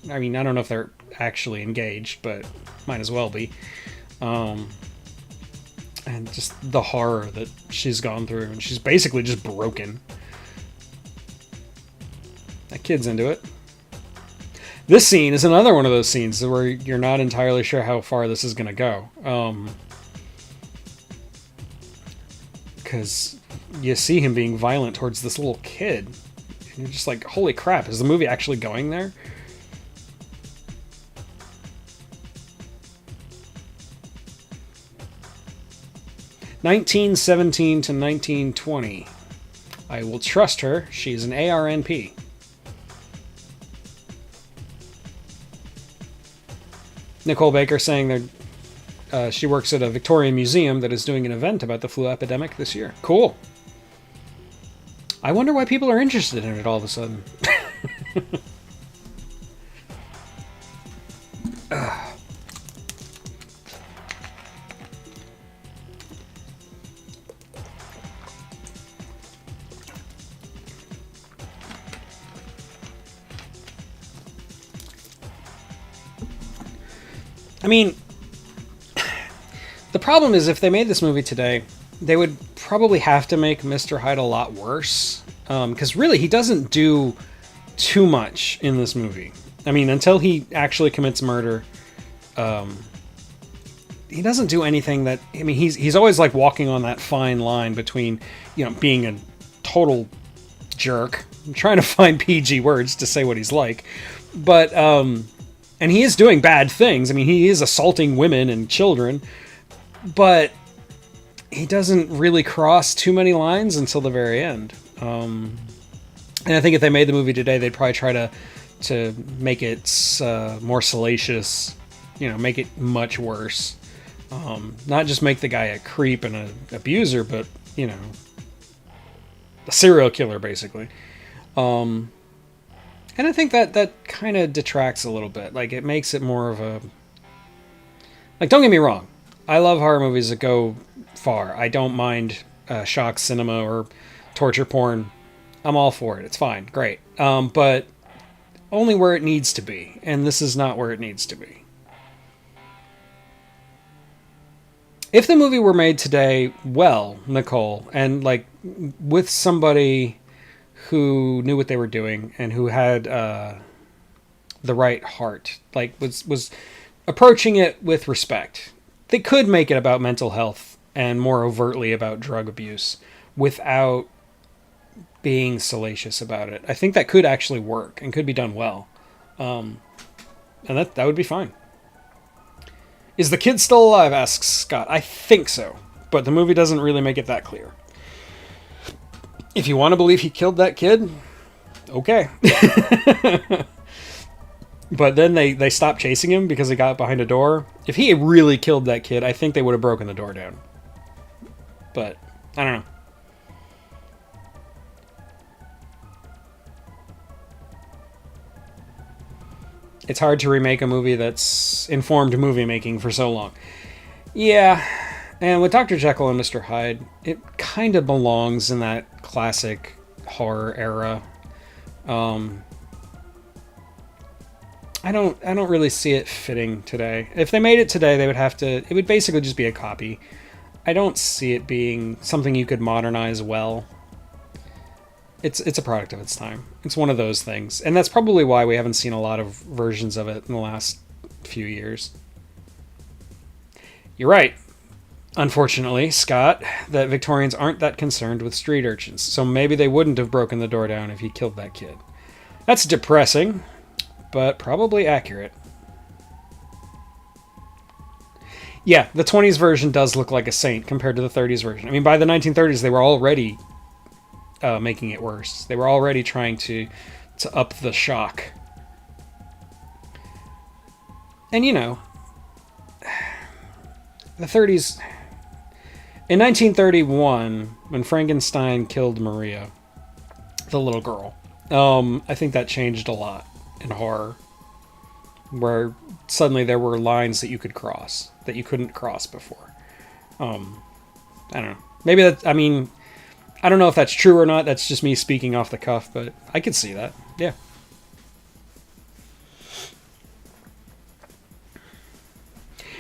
I mean, I don't know if they're actually engaged, but might as well be. Um, and just the horror that she's gone through, and she's basically just broken. That kid's into it. This scene is another one of those scenes where you're not entirely sure how far this is going to go. Because you see him being violent towards this little kid. And you're just like, holy crap, is the movie actually going there? (1917 to 1920). I will trust her. She's an ARNP. Nicole Baker saying that she works at a Victorian museum that is doing an event about the flu epidemic this year. Cool. I wonder why people are interested in it all of a sudden. I mean, the problem is if they made this movie today, they would probably have to make Mr. Hyde a lot worse. Because really, he doesn't do too much in this movie. I mean, until he actually commits murder, he doesn't do anything that... I mean, he's always like walking on that fine line between, you know, being a total jerk. I'm trying to find PG words to say what he's like. But, and he is doing bad things. I mean, he is assaulting women and children. But he doesn't really cross too many lines until the very end. And I think if they made the movie today, they'd probably try to make it more salacious, you know, make it much worse. Not just make the guy a creep and an abuser, but, you know, a serial killer, basically. And I think that kind of detracts a little bit. Like, it makes it more of a... Like, don't get me wrong. I love horror movies that go far. I don't mind shock cinema or torture porn. I'm all for it. It's fine. Great. But only where it needs to be. And this is not where it needs to be. If the movie were made today, well, Nicole, and like with somebody who knew what they were doing and who had the right heart, like was approaching it with respect, they could make it about mental health and more overtly about drug abuse without being salacious about it. I think that could actually work and could be done well. And that would be fine. Is the kid still alive? Asks Scott. I think so, but the movie doesn't really make it that clear. If you want to believe he killed that kid, okay. But then they stopped chasing him because he got behind a door. If he really killed that kid, I think they would have broken the door down. But, I don't know. It's hard to remake a movie that's informed movie making for so long. Yeah, and with Dr. Jekyll and Mr. Hyde, it kind of belongs in that classic horror era. I don't really see it fitting today. If they made it today, they would have to. It would basically just be a copy. I don't see it being something you could modernize well. It's a product of its time. It's one of those things. And that's probably why we haven't seen a lot of versions of it in the last few years. You're right, unfortunately, Scott, that Victorians aren't that concerned with street urchins. So maybe they wouldn't have broken the door down if he killed that kid. That's depressing, but probably accurate. Yeah, the 20s version does look like a saint compared to the 30s version. I mean, by the 1930s, they were already making it worse. They were already trying to up the shock. And, you know, the 30s... In 1931, when Frankenstein killed Maria, the little girl, I think that changed a lot in horror. Where suddenly there were lines that you could cross, that you couldn't cross before. I don't know. Maybe that, I mean... I don't know if that's true or not. That's just me speaking off the cuff, but I could see that. Yeah.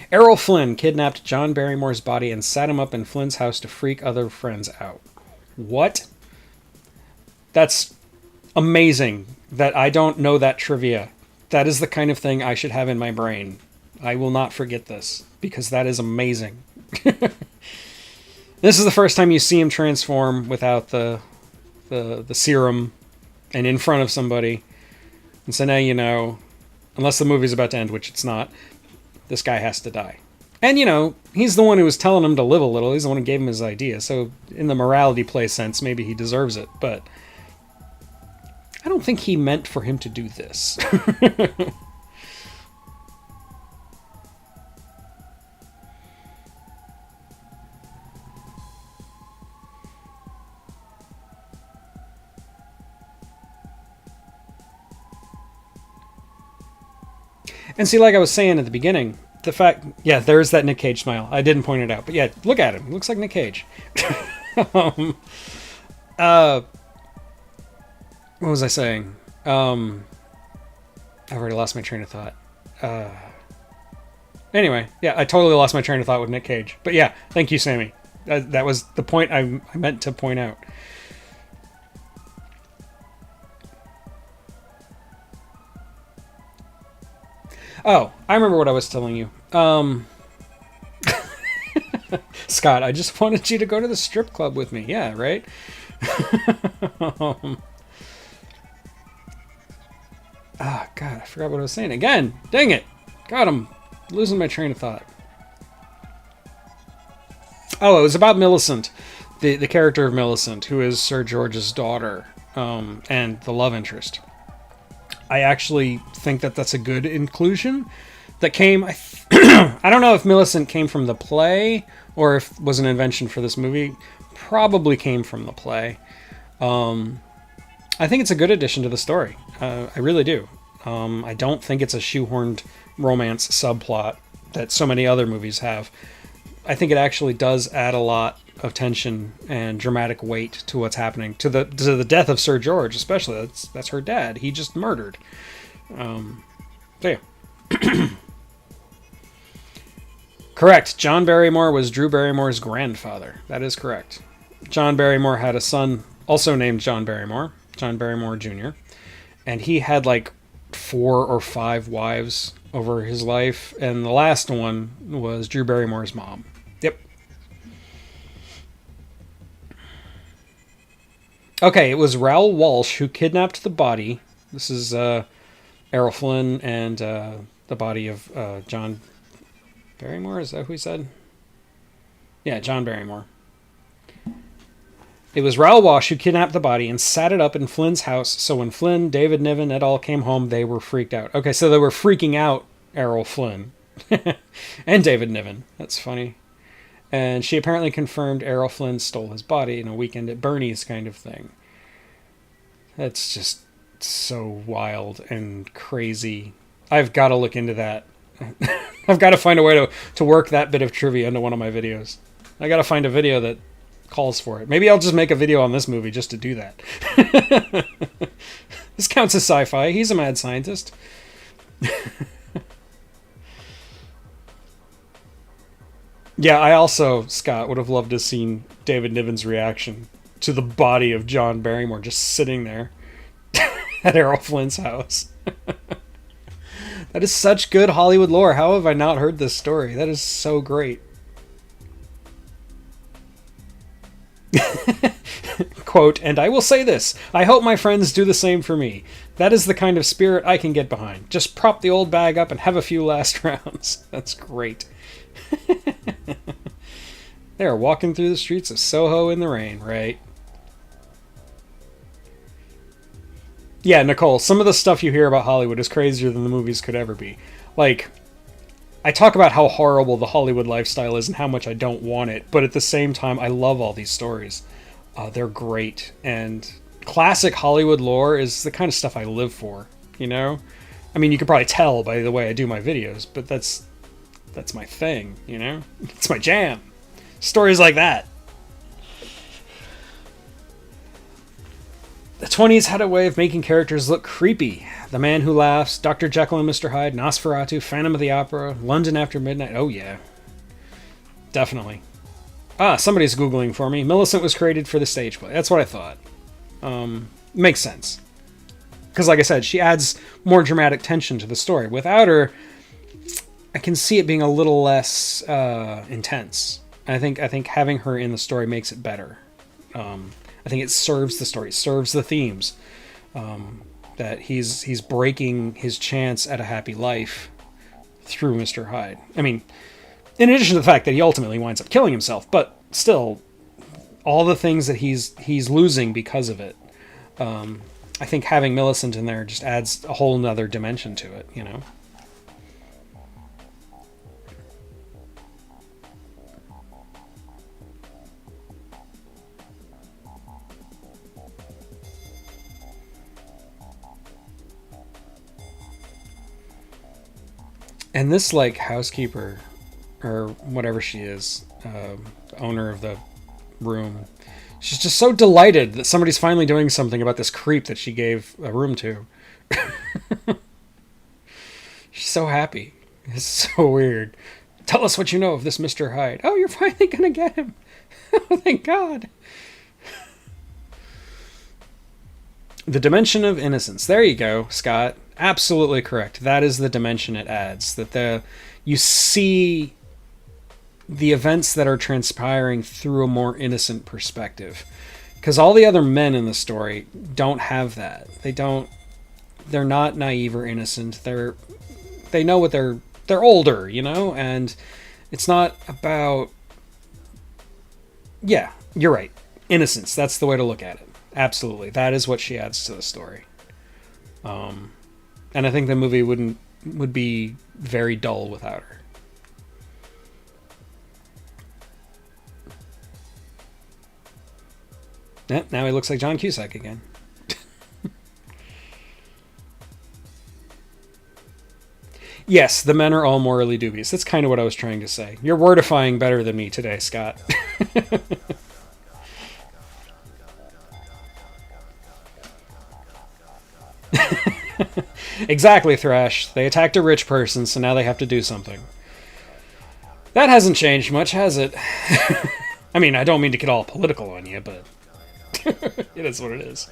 Errol Flynn kidnapped John Barrymore's body and sat him up in Flynn's house to freak other friends out. What? That's amazing that I don't know that trivia. That is the kind of thing I should have in my brain. I will not forget this, because that is amazing. This is the first time you see him transform without the serum and in front of somebody. And so now you know, unless the movie's about to end, which it's not, this guy has to die. And, you know, he's the one who was telling him to live a little. He's the one who gave him his idea. So in the morality play sense, maybe he deserves it. But I don't think he meant for him to do this. And see, like I was saying at the beginning, the fact... Yeah, there's that Nick Cage smile. I didn't point it out. But yeah, look at him. He looks like Nick Cage. What was I saying? I've already lost my train of thought. Anyway, yeah, I totally lost my train of thought with Nick Cage. But yeah, thank you, Sammy. That was the point I meant to point out. Oh, I remember what I was telling you. Scott, I just wanted you to go to the strip club with me. Yeah, right? God, I forgot what I was saying again. Dang it. God, I'm losing my train of thought. Oh, it was about Millicent, the character of Millicent, who is Sir George's daughter, and the love interest. I actually think that that's a good inclusion that came... I don't know if Millicent came from the play or if it was an invention for this movie. Probably came from the play. I think it's a good addition to the story. I really do. I don't think it's a shoehorned romance subplot that so many other movies have. I think it actually does add a lot of tension and dramatic weight to what's happening, to the death of Sir George, especially. That's her dad. He just murdered. So yeah. Correct. John Barrymore was Drew Barrymore's grandfather. That is correct. John Barrymore had a son also named John Barrymore Jr. And he had like 4 or 5 wives over his life, and the last one was Drew Barrymore's mom. Yep. Okay, it was Raoul Walsh who kidnapped the body. This is Errol Flynn and the body of John Barrymore, is that who he said? Yeah, John Barrymore. It was Raoul Walsh who kidnapped the body and sat it up in Flynn's house, so when Flynn, David Niven et al. Came home, they were freaked out. Okay, so they were freaking out Errol Flynn. And David Niven. That's funny. And she apparently confirmed Errol Flynn stole his body in a weekend at Bernie's kind of thing. That's just so wild and crazy. I've got to look into that. I've got to find a way to work that bit of trivia into one of my videos. I got to find a video that calls for it. Maybe I'll just make a video on this movie just to do that. This counts as sci-fi. He's a mad scientist. Yeah, I also, Scott, would have loved to have seen David Niven's reaction to the body of John Barrymore just sitting there at Errol Flynn's house. That is such good Hollywood lore. How have I not heard this story? That is so great. Quote, and I will say this, I hope my friends do the same for me. That is the kind of spirit I can get behind. Just prop the old bag up and have a few last rounds. That's great. They're walking through the streets of Soho in the rain, right? Yeah, Nicole, some of the stuff you hear about Hollywood is crazier than the movies could ever be. Like, I talk about how horrible the Hollywood lifestyle is and how much I don't want it, but at the same time, I love all these stories. They're great, and classic Hollywood lore is the kind of stuff I live for, you know? I mean, you can probably tell by the way I do my videos, but that's my thing, you know? It's my jam. Stories like that. The 20s had a way of making characters look creepy. The Man Who Laughs, Dr. Jekyll and Mr. Hyde, Nosferatu, Phantom of the Opera, London After Midnight. Oh yeah. Definitely. Somebody's Googling for me. Millicent was created for the stage play. That's what I thought. Makes sense. Because like I said, she adds more dramatic tension to the story. Without her, I can see it being a little less intense. I think having her in the story makes it better. I think it serves the story, serves the themes. That he's breaking his chance at a happy life through Mr. Hyde. I mean, in addition to the fact that he ultimately winds up killing himself, but still, all the things that he's losing because of it. I think having Millicent in there just adds a whole nother dimension to it, you know? And this, like, housekeeper, or whatever she is, owner of the room, she's just so delighted that somebody's finally doing something about this creep that she gave a room to. She's so happy. It's so weird. Tell us what you know of this Mr. Hyde. Oh, you're finally gonna get him. Oh, thank God. The dimension of innocence. There you go, Scott. Absolutely correct. That is the dimension it adds. That you see the events that are transpiring through a more innocent perspective. Because all the other men in the story don't have that. They're not naive or innocent. They know what they're older, you know? And it's not about... Yeah, you're right. Innocence. That's the way to look at it. Absolutely. That is what she adds to the story. And I think the movie would be very dull without her. Now he looks like John Cusack again. Yes, the men are all morally dubious. That's kind of what I was trying to say. You're wordifying better than me today, Scott. Exactly, Thrash. They attacked a rich person, so now they have to do something. That hasn't changed much, has it? I mean, I don't mean to get all political on you, but it is what it is.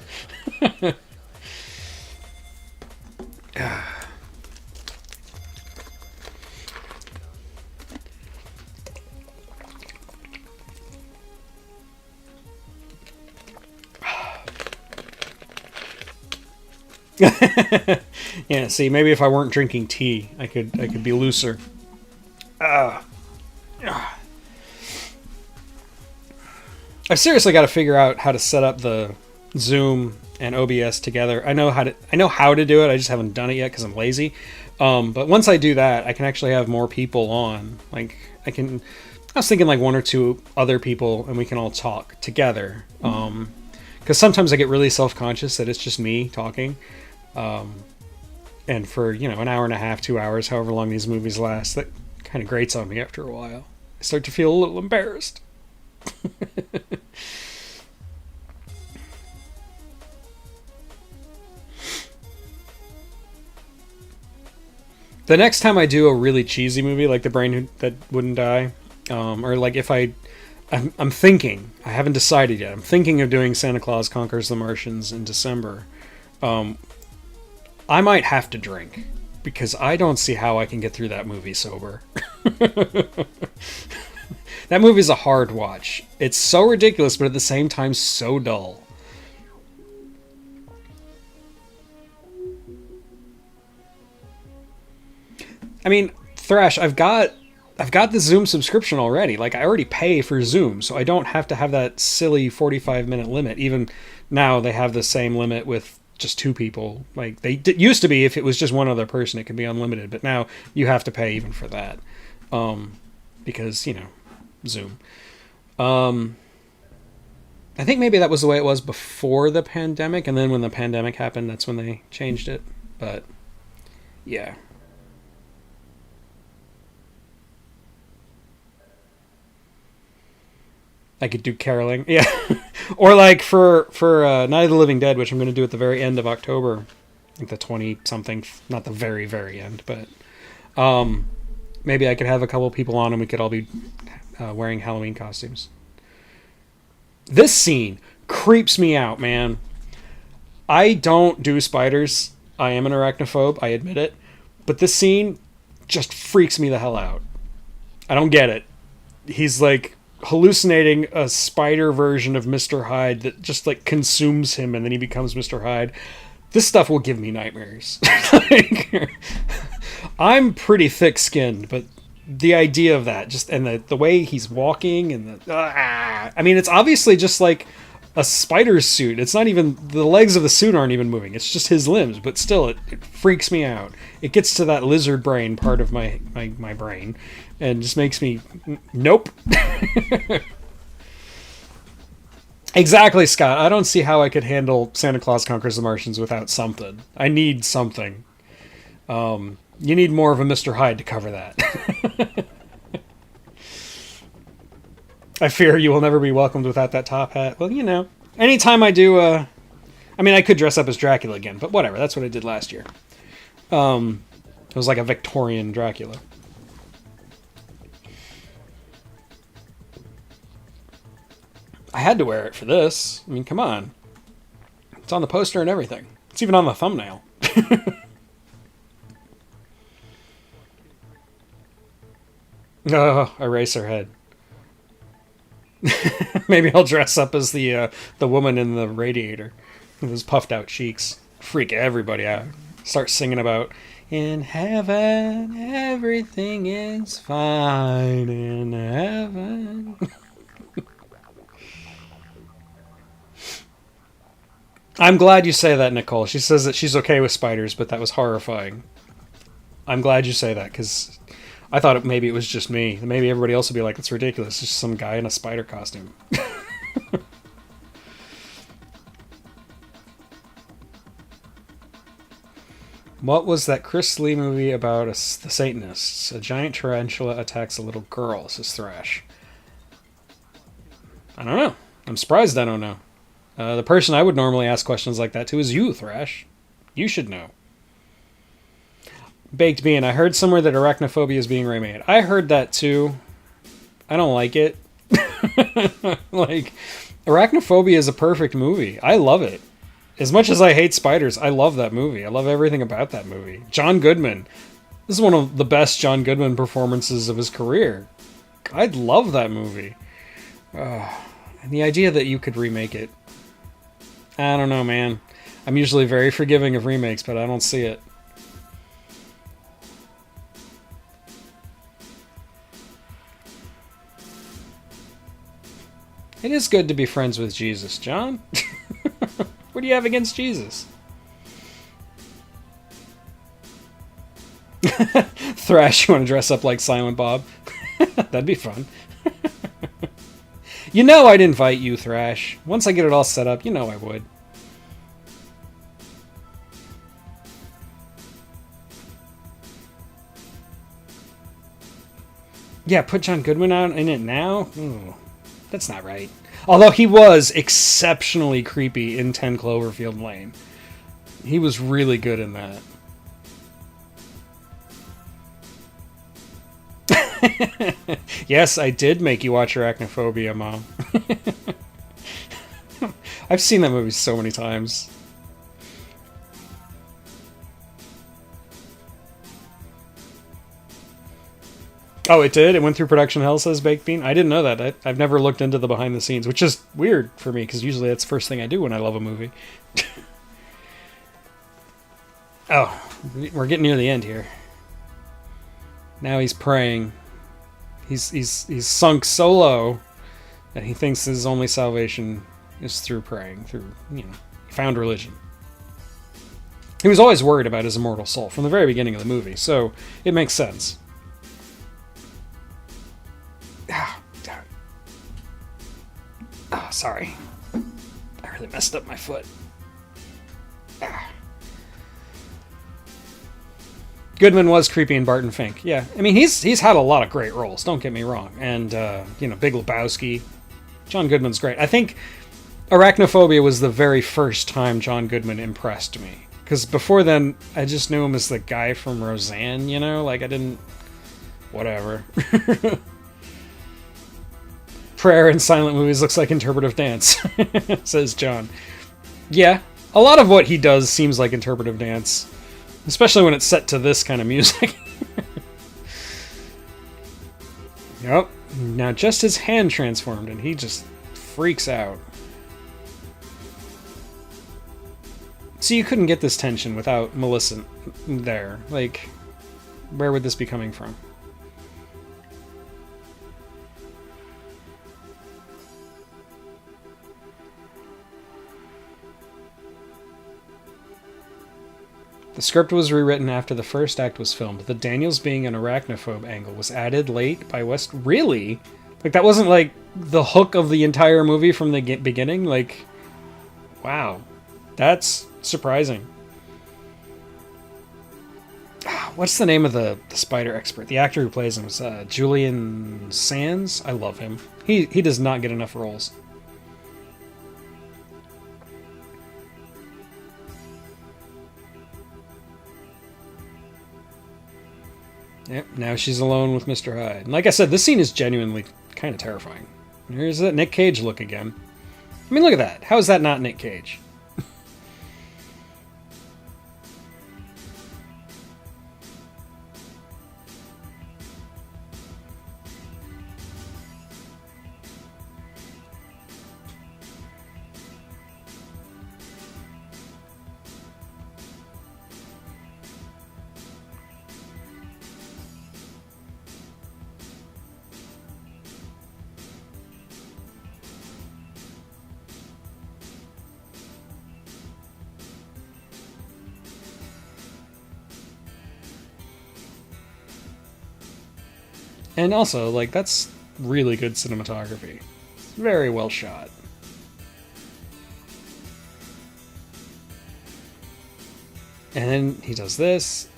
Yeah, see, maybe if I weren't drinking tea, I could be looser. I've seriously got to figure out how to set up the Zoom and OBS together. I know how to do it. I just haven't done it yet because I'm lazy. But once I do that, I can actually have more people on. Like I was thinking like one or two other people, and we can all talk together. Because sometimes I get really self-conscious that it's just me talking. And for an hour and a half, 2 hours, however long these movies last, that kind of grates on me after a while. I start to feel a little embarrassed. The next time I do a really cheesy movie like The Brain That Wouldn't Die, or like if I'm thinking, I haven't decided yet, I'm thinking of doing Santa Claus Conquers the Martians in December. I might have to drink, because I don't see how I can get through that movie sober. That movie's a hard watch. It's so ridiculous, but at the same time so dull. I mean, Thrash, I've got the Zoom subscription already. Like, I already pay for Zoom, so I don't have to have that silly 45-minute limit. Even now, they have the same limit with just two people. Like, used to be, if it was just one other person, it could be unlimited. But now, you have to pay even for that. Because, Zoom. I think maybe that was the way it was before the pandemic, and then when the pandemic happened, that's when they changed it. But, yeah. I could do caroling. Yeah. Or like for Night of the Living Dead, which I'm going to do at the very end of October. I think the 20-something, not the very, very end, but maybe I could have a couple people on and we could all be wearing Halloween costumes. This scene creeps me out, man. I don't do spiders. I am an arachnophobe, I admit it. But this scene just freaks me the hell out. I don't get it. He's like hallucinating a spider version of Mr. Hyde that just like consumes him and then he becomes Mr. Hyde. This stuff will give me nightmares. Like, I'm pretty thick-skinned, but the idea of that, just and the way he's walking and I mean, it's obviously just like a spider's suit. It's not even, the legs of the suit aren't even moving. It's just his limbs, but still, it freaks me out. It gets to that lizard brain part of my brain and just makes me, nope. Exactly, Scott. I don't see how I could handle Santa Claus Conquers the Martians without something. I need something. You need more of a Mr. Hyde to cover that. I fear you will never be welcomed without that top hat. Well, anytime I do, I mean, I could dress up as Dracula again, but whatever. That's what I did last year. It was like a Victorian Dracula. I had to wear it for this. I mean, come on. It's on the poster and everything. It's even on the thumbnail. Oh, Eraserhead. Maybe I'll dress up as the woman in the radiator with his puffed out cheeks. Freak everybody out. Start singing about, in heaven, everything is fine in heaven. I'm glad you say that, Nicole. She says that she's okay with spiders, but that was horrifying. I'm glad you say that, because I thought maybe it was just me. Maybe everybody else would be like, it's ridiculous. It's just some guy in a spider costume. What was that Chris Lee movie about the Satanists? A giant tarantula attacks a little girl, says Thrash. I don't know. I'm surprised I don't know. The person I would normally ask questions like that to is you, Thrash. You should know. Baked Bean, I heard somewhere that Arachnophobia is being remade. I heard that too. I don't like it. Like, Arachnophobia is a perfect movie. I love it. As much as I hate spiders, I love that movie. I love everything about that movie. John Goodman. This is one of the best John Goodman performances of his career. I love that movie. And the idea that you could remake it. I don't know, man. I'm usually very forgiving of remakes, but I don't see it. It is good to be friends with Jesus, John. What do you have against Jesus? Thrash, you want to dress up like Silent Bob? That'd be fun. You know I'd invite you, Thrash. Once I get it all set up, you know I would. Yeah, put John Goodman out in it now? Ooh, that's not right. Although he was exceptionally creepy in 10 Cloverfield Lane. He was really good in that. Yes, I did make you watch Arachnophobia, Mom. I've seen that movie so many times. Oh, it did? It went through production hell, says Baked Bean? I didn't know that. I've never looked into the behind the scenes, which is weird for me, because usually that's the first thing I do when I love a movie. Oh, we're getting near the end here. Now he's praying. He's sunk so low that he thinks his only salvation is through praying, through, he found religion. He was always worried about his immortal soul from the very beginning of the movie, so it makes sense. Oh, sorry. I really messed up my foot. Goodman was creepy in Barton Fink. Yeah, I mean, he's had a lot of great roles, don't get me wrong. And, Big Lebowski. John Goodman's great. I think Arachnophobia was the very first time John Goodman impressed me. Because before then, I just knew him as the guy from Roseanne, I didn't... Whatever. Prayer in silent movies looks like interpretive dance, says John. Yeah, a lot of what he does seems like interpretive dance, especially when it's set to this kind of music. Yep. Now just his hand transformed and he just freaks out. So you couldn't get this tension without Millicent there. Like, where would this be coming from? The script was rewritten after the first act was filmed. The Daniels being an arachnophobe angle was added late by West. Really? Like, that wasn't, like, the hook of the entire movie from the beginning? Like, wow. That's surprising. What's the name of the spider expert? The actor who plays him is Julian Sands. I love him. He does not get enough roles. Yep, now she's alone with Mr. Hyde. And like I said, this scene is genuinely kind of terrifying. Here's that Nick Cage look again. I mean, look at that. How is that not Nick Cage? And also, like, that's really good cinematography. Very well shot. And then he does this.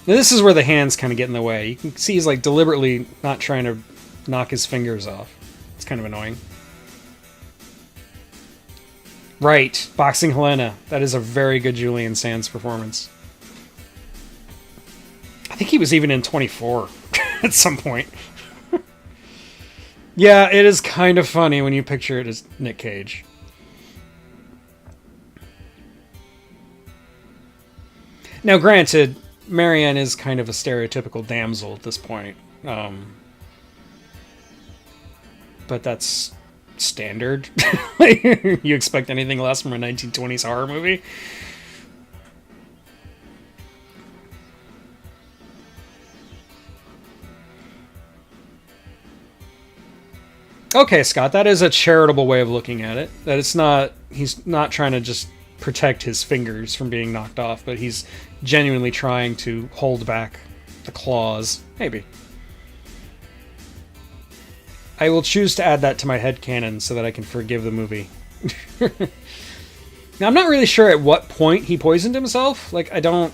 Now, this is where the hands kind of get in the way. You can see he's, like, deliberately not trying to knock his fingers off. It's kind of annoying. Right. Boxing Helena. That is a very good Julian Sands performance. I think he was even in 24 at some point. Yeah, it is kind of funny when you picture it as Nick Cage. Now, granted, Marianne is kind of a stereotypical damsel at this point. But that's standard. You expect anything less from a 1920s horror movie? Okay, Scott, that is a charitable way of looking at it. That it's not, he's not trying to just protect his fingers from being knocked off, but he's genuinely trying to hold back the claws. Maybe. I will choose to add that to my headcanon so that I can forgive the movie. Now, I'm not really sure at what point he poisoned himself. Like, I'm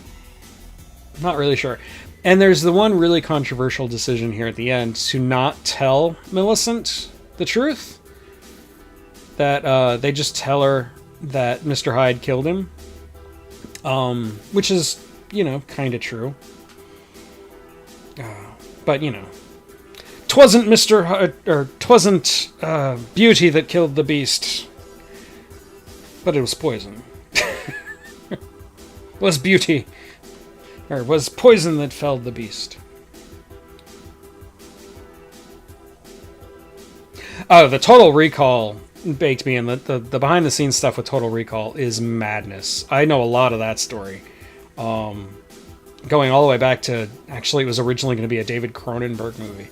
not really sure. And there's the one really controversial decision here at the end to not tell Millicent the truth. That they just tell her that Mr. Hyde killed him. Which is, kind of true. But, 'twasn't Mr. Hyde, or 'twasn't Beauty that killed the beast. But it was poison. Was beauty, or was poison that felled the beast. Oh, the Total Recall baked me in. The behind the scenes stuff with Total Recall is madness. I know a lot of that story. Going all the way back to, actually, it was originally going to be a David Cronenberg movie.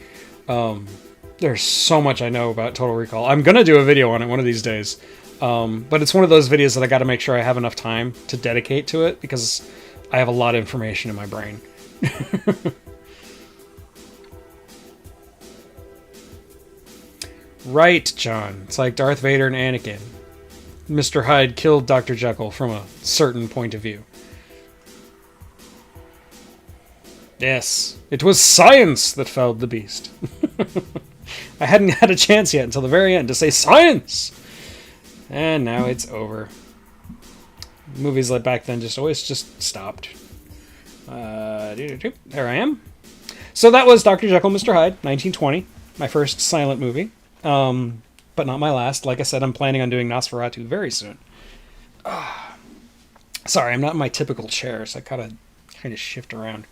There's so much I know about Total Recall. I'm going to do a video on it one of these days. But it's one of those videos that I got to make sure I have enough time to dedicate to it, because I have a lot of information in my brain. Right, John. It's like Darth Vader and Anakin. Mr. Hyde killed Dr. Jekyll from a certain point of view. Yes, it was science that felled the beast. I hadn't had a chance yet until the very end to say science! And now it's over. Movies like back then always stopped. There I am. So that was Dr. Jekyll, Mr. Hyde, 1920. My first silent movie. But not my last. Like I said, I'm planning on doing Nosferatu very soon. Sorry, I'm not in my typical chair, so I kind of shift around.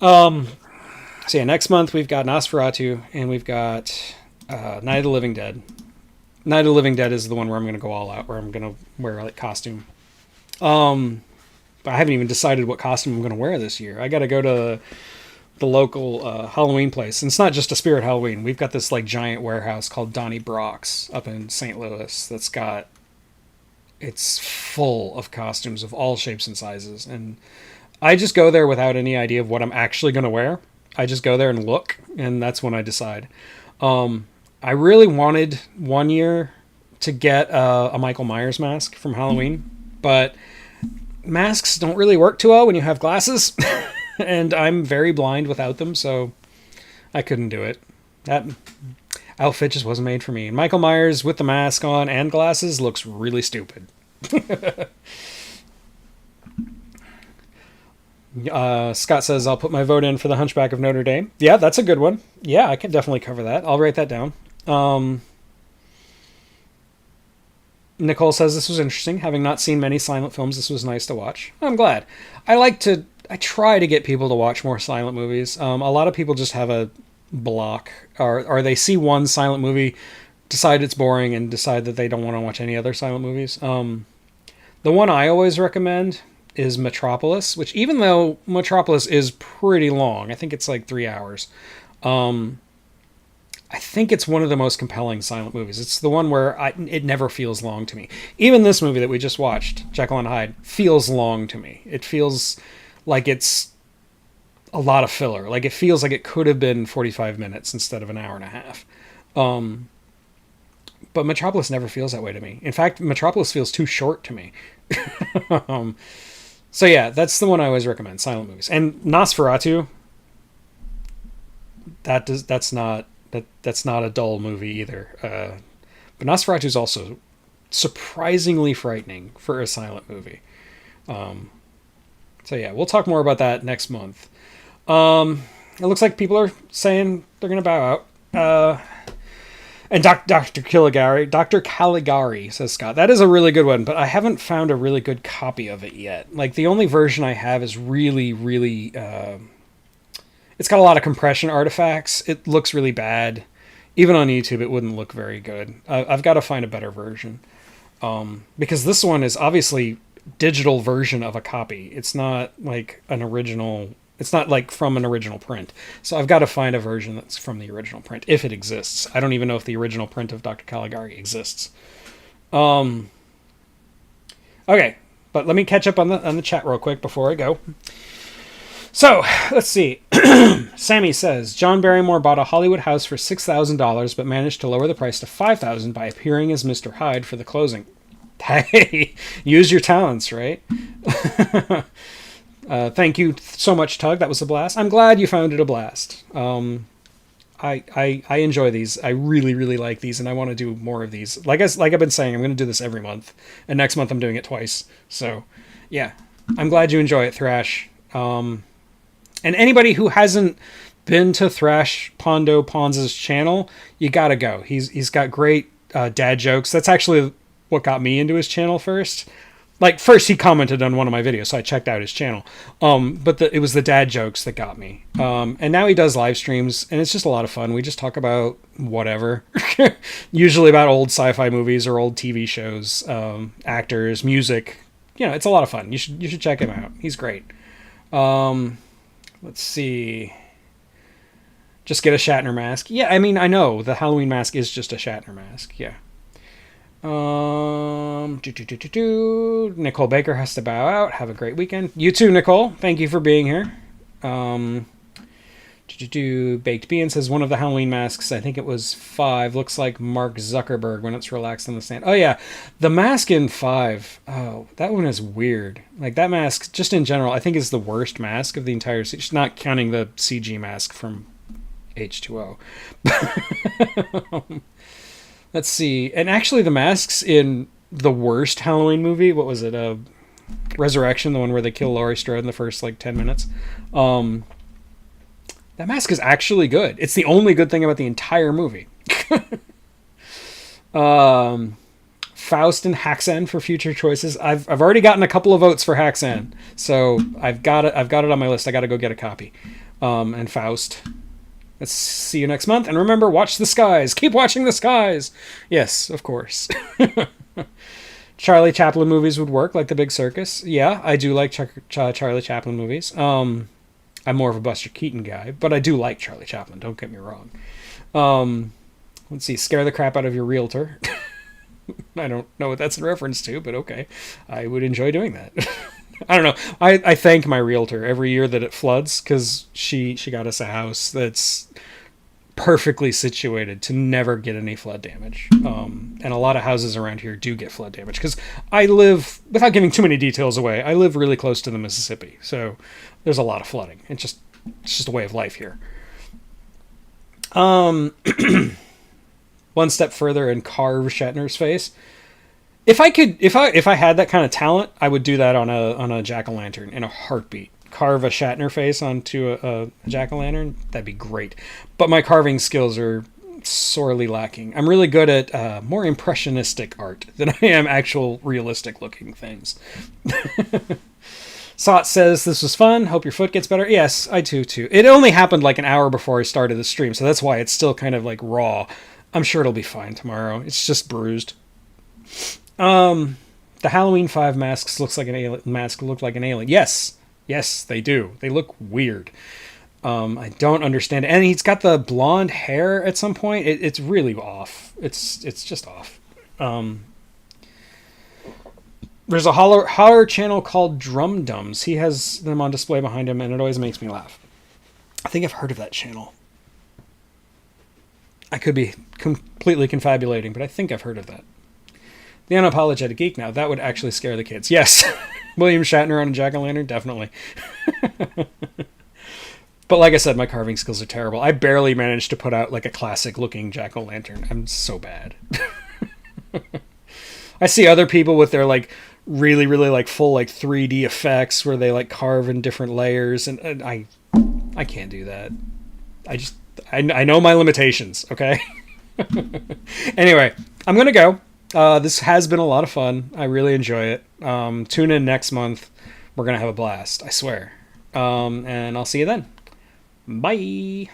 So yeah, next month we've got Nosferatu, and we've got Night of the Living Dead. Night of the Living Dead is the one where I'm going to go all out, where I'm going to wear like costume. I haven't even decided what costume I'm going to wear this year. I got to go to the local Halloween place. And it's not just a Spirit Halloween. We've got this like giant warehouse called Donnie Brock's up in St. Louis it's full of costumes of all shapes and sizes. And I just go there without any idea of what I'm actually going to wear. I just go there and look, and that's when I decide. I really wanted one year to get a Michael Myers mask from Halloween, but masks don't really work too well when you have glasses, and I'm very blind without them, so I couldn't do it. That outfit just wasn't made for me. Michael Myers with the mask on and glasses looks really stupid. Scott says, I'll put my vote in for The Hunchback of Notre Dame. Yeah, that's a good one. Yeah, I can definitely cover that. I'll write that down. Nicole says this was interesting. Having not seen many silent films, this was nice to watch. I'm glad. I try to get people to watch more silent movies. A lot of people just have a block, or they see one silent movie, decide it's boring, and decide that they don't want to watch any other silent movies. The one I always recommend is Metropolis, which, even though Metropolis is pretty long, I think it's like 3 hours, I think it's one of the most compelling silent movies. It's the one where it never feels long to me. Even this movie that we just watched, Jekyll and Hyde, feels long to me. It feels like it's a lot of filler. Like, it feels like it could have been 45 minutes instead of an hour and a half. But Metropolis never feels that way to me. In fact, Metropolis feels too short to me. So yeah, that's the one I always recommend, silent movies. And Nosferatu, that's not a dull movie either. But Nosferatu is also surprisingly frightening for a silent movie. So yeah, we'll talk more about that next month. It looks like people are saying they're going to bow out. And Dr. Caligari, says Scott. That is a really good one, but I haven't found a really good copy of it yet. Like, the only version I have is really, really... it's got a lot of compression artifacts. It looks really bad. Even on YouTube, it wouldn't look very good. I've got to find a better version. Because this one is obviously digital version of a copy. It's not like an original It's not like from an original print. So I've got to find a version that's from the original print, if it exists. I don't even know if the original print of Dr. Caligari exists. Okay, but let me catch up on the chat real quick before I go. So, let's see. Sammy says, John Barrymore bought a Hollywood house for $6,000, but managed to lower the price to $5,000 by appearing as Mr. Hyde for the closing. Hey, use your talents, right? Thank you so much, Tug. That was a blast. I'm glad you found it a blast. I enjoy these. I really, really like these, and I want to do more of these. Like I've been saying, I'm going to do this every month, and next month I'm doing it twice. So, yeah, I'm glad you enjoy it, Thrash. And anybody who hasn't been to Thrash Pondo Pons' channel, you gotta go. He's got great dad jokes. That's actually what got me into his channel first. Like, first he commented on one of my videos, so I checked out his channel. But it was the dad jokes that got me. And now he does live streams, and it's just a lot of fun. We just talk about whatever. Usually about old sci-fi movies or old TV shows, actors, music. You know, it's a lot of fun. You should check him out. He's great. Let's see. Just get a Shatner mask. Yeah, I mean, I know. The Halloween mask is just a Shatner mask. Yeah. Nicole Baker has to bow out. Have a great weekend. You too, Nicole. Thank you for being here. Baked Bean says one of the Halloween masks, I think it was 5, looks like Mark Zuckerberg when it's relaxed on the stand. Oh yeah, the mask in 5. Oh, that one is weird. Like, that mask, just in general, I think is the worst mask of the entire series, not counting the CG mask from H2O. Let's see. And actually the masks in the worst Halloween movie, what was it? Resurrection, the one where they kill Laurie Strode in the first, 10 minutes. That mask is actually good. It's the only good thing about the entire movie. Faust and Haxan for future choices. I've already gotten a couple of votes for Haxan, so I've got it on my list. I got to go get a copy. And Faust. Let's see you next month. And remember, watch the skies. Keep watching the skies. Yes, of course. Charlie Chaplin movies would work, like The Big Circus. Yeah, I do like Charlie Chaplin movies. I'm more of a Buster Keaton guy, but I do like Charlie Chaplin, don't get me wrong. Let's see, scare the crap out of your realtor. I don't know what that's in reference to, but okay. I would enjoy doing that. I don't know. I thank my realtor every year that it floods, because she got us a house that's perfectly situated to never get any flood damage. And a lot of houses around here do get flood damage, because I live, without giving too many details away, I live really close to the Mississippi, so there's a lot of flooding. It's just a way of life here. One step further and carve Shatner's face. If I had that kind of talent, I would do that on a jack-o'-lantern in a heartbeat. Carve a Shatner face onto a jack-o'-lantern, that'd be great. But my carving skills are sorely lacking. I'm really good at more impressionistic art than I am actual realistic looking things. Sot says, this was fun. Hope your foot gets better. Yes, I do too. It only happened like an hour before I started the stream, so that's why it's still kind of like raw. I'm sure it'll be fine tomorrow. It's just bruised. The Halloween 5 masks look like an alien. Yes, they do. They look weird. I don't understand it. And he's got the blonde hair at some point. It's really off. It's just off. There's a horror channel called Drum Dums. He has them on display behind him, and it always makes me laugh. I think I've heard of that channel. I could be completely confabulating, but I think I've heard of that. The Unapologetic Geek now. That would actually scare the kids. Yes. William Shatner on a jack-o'-lantern? Definitely. But like I said, my carving skills are terrible. I barely managed to put out like a classic-looking jack-o'-lantern. I'm so bad. I see other people with their like really, really like full like 3D effects where they like carve in different layers, and I can't do that. I know my limitations, okay? Anyway, I'm going to go. This has been a lot of fun. I really enjoy it. Tune in next month. We're going to have a blast, I swear. And I'll see you then. Bye.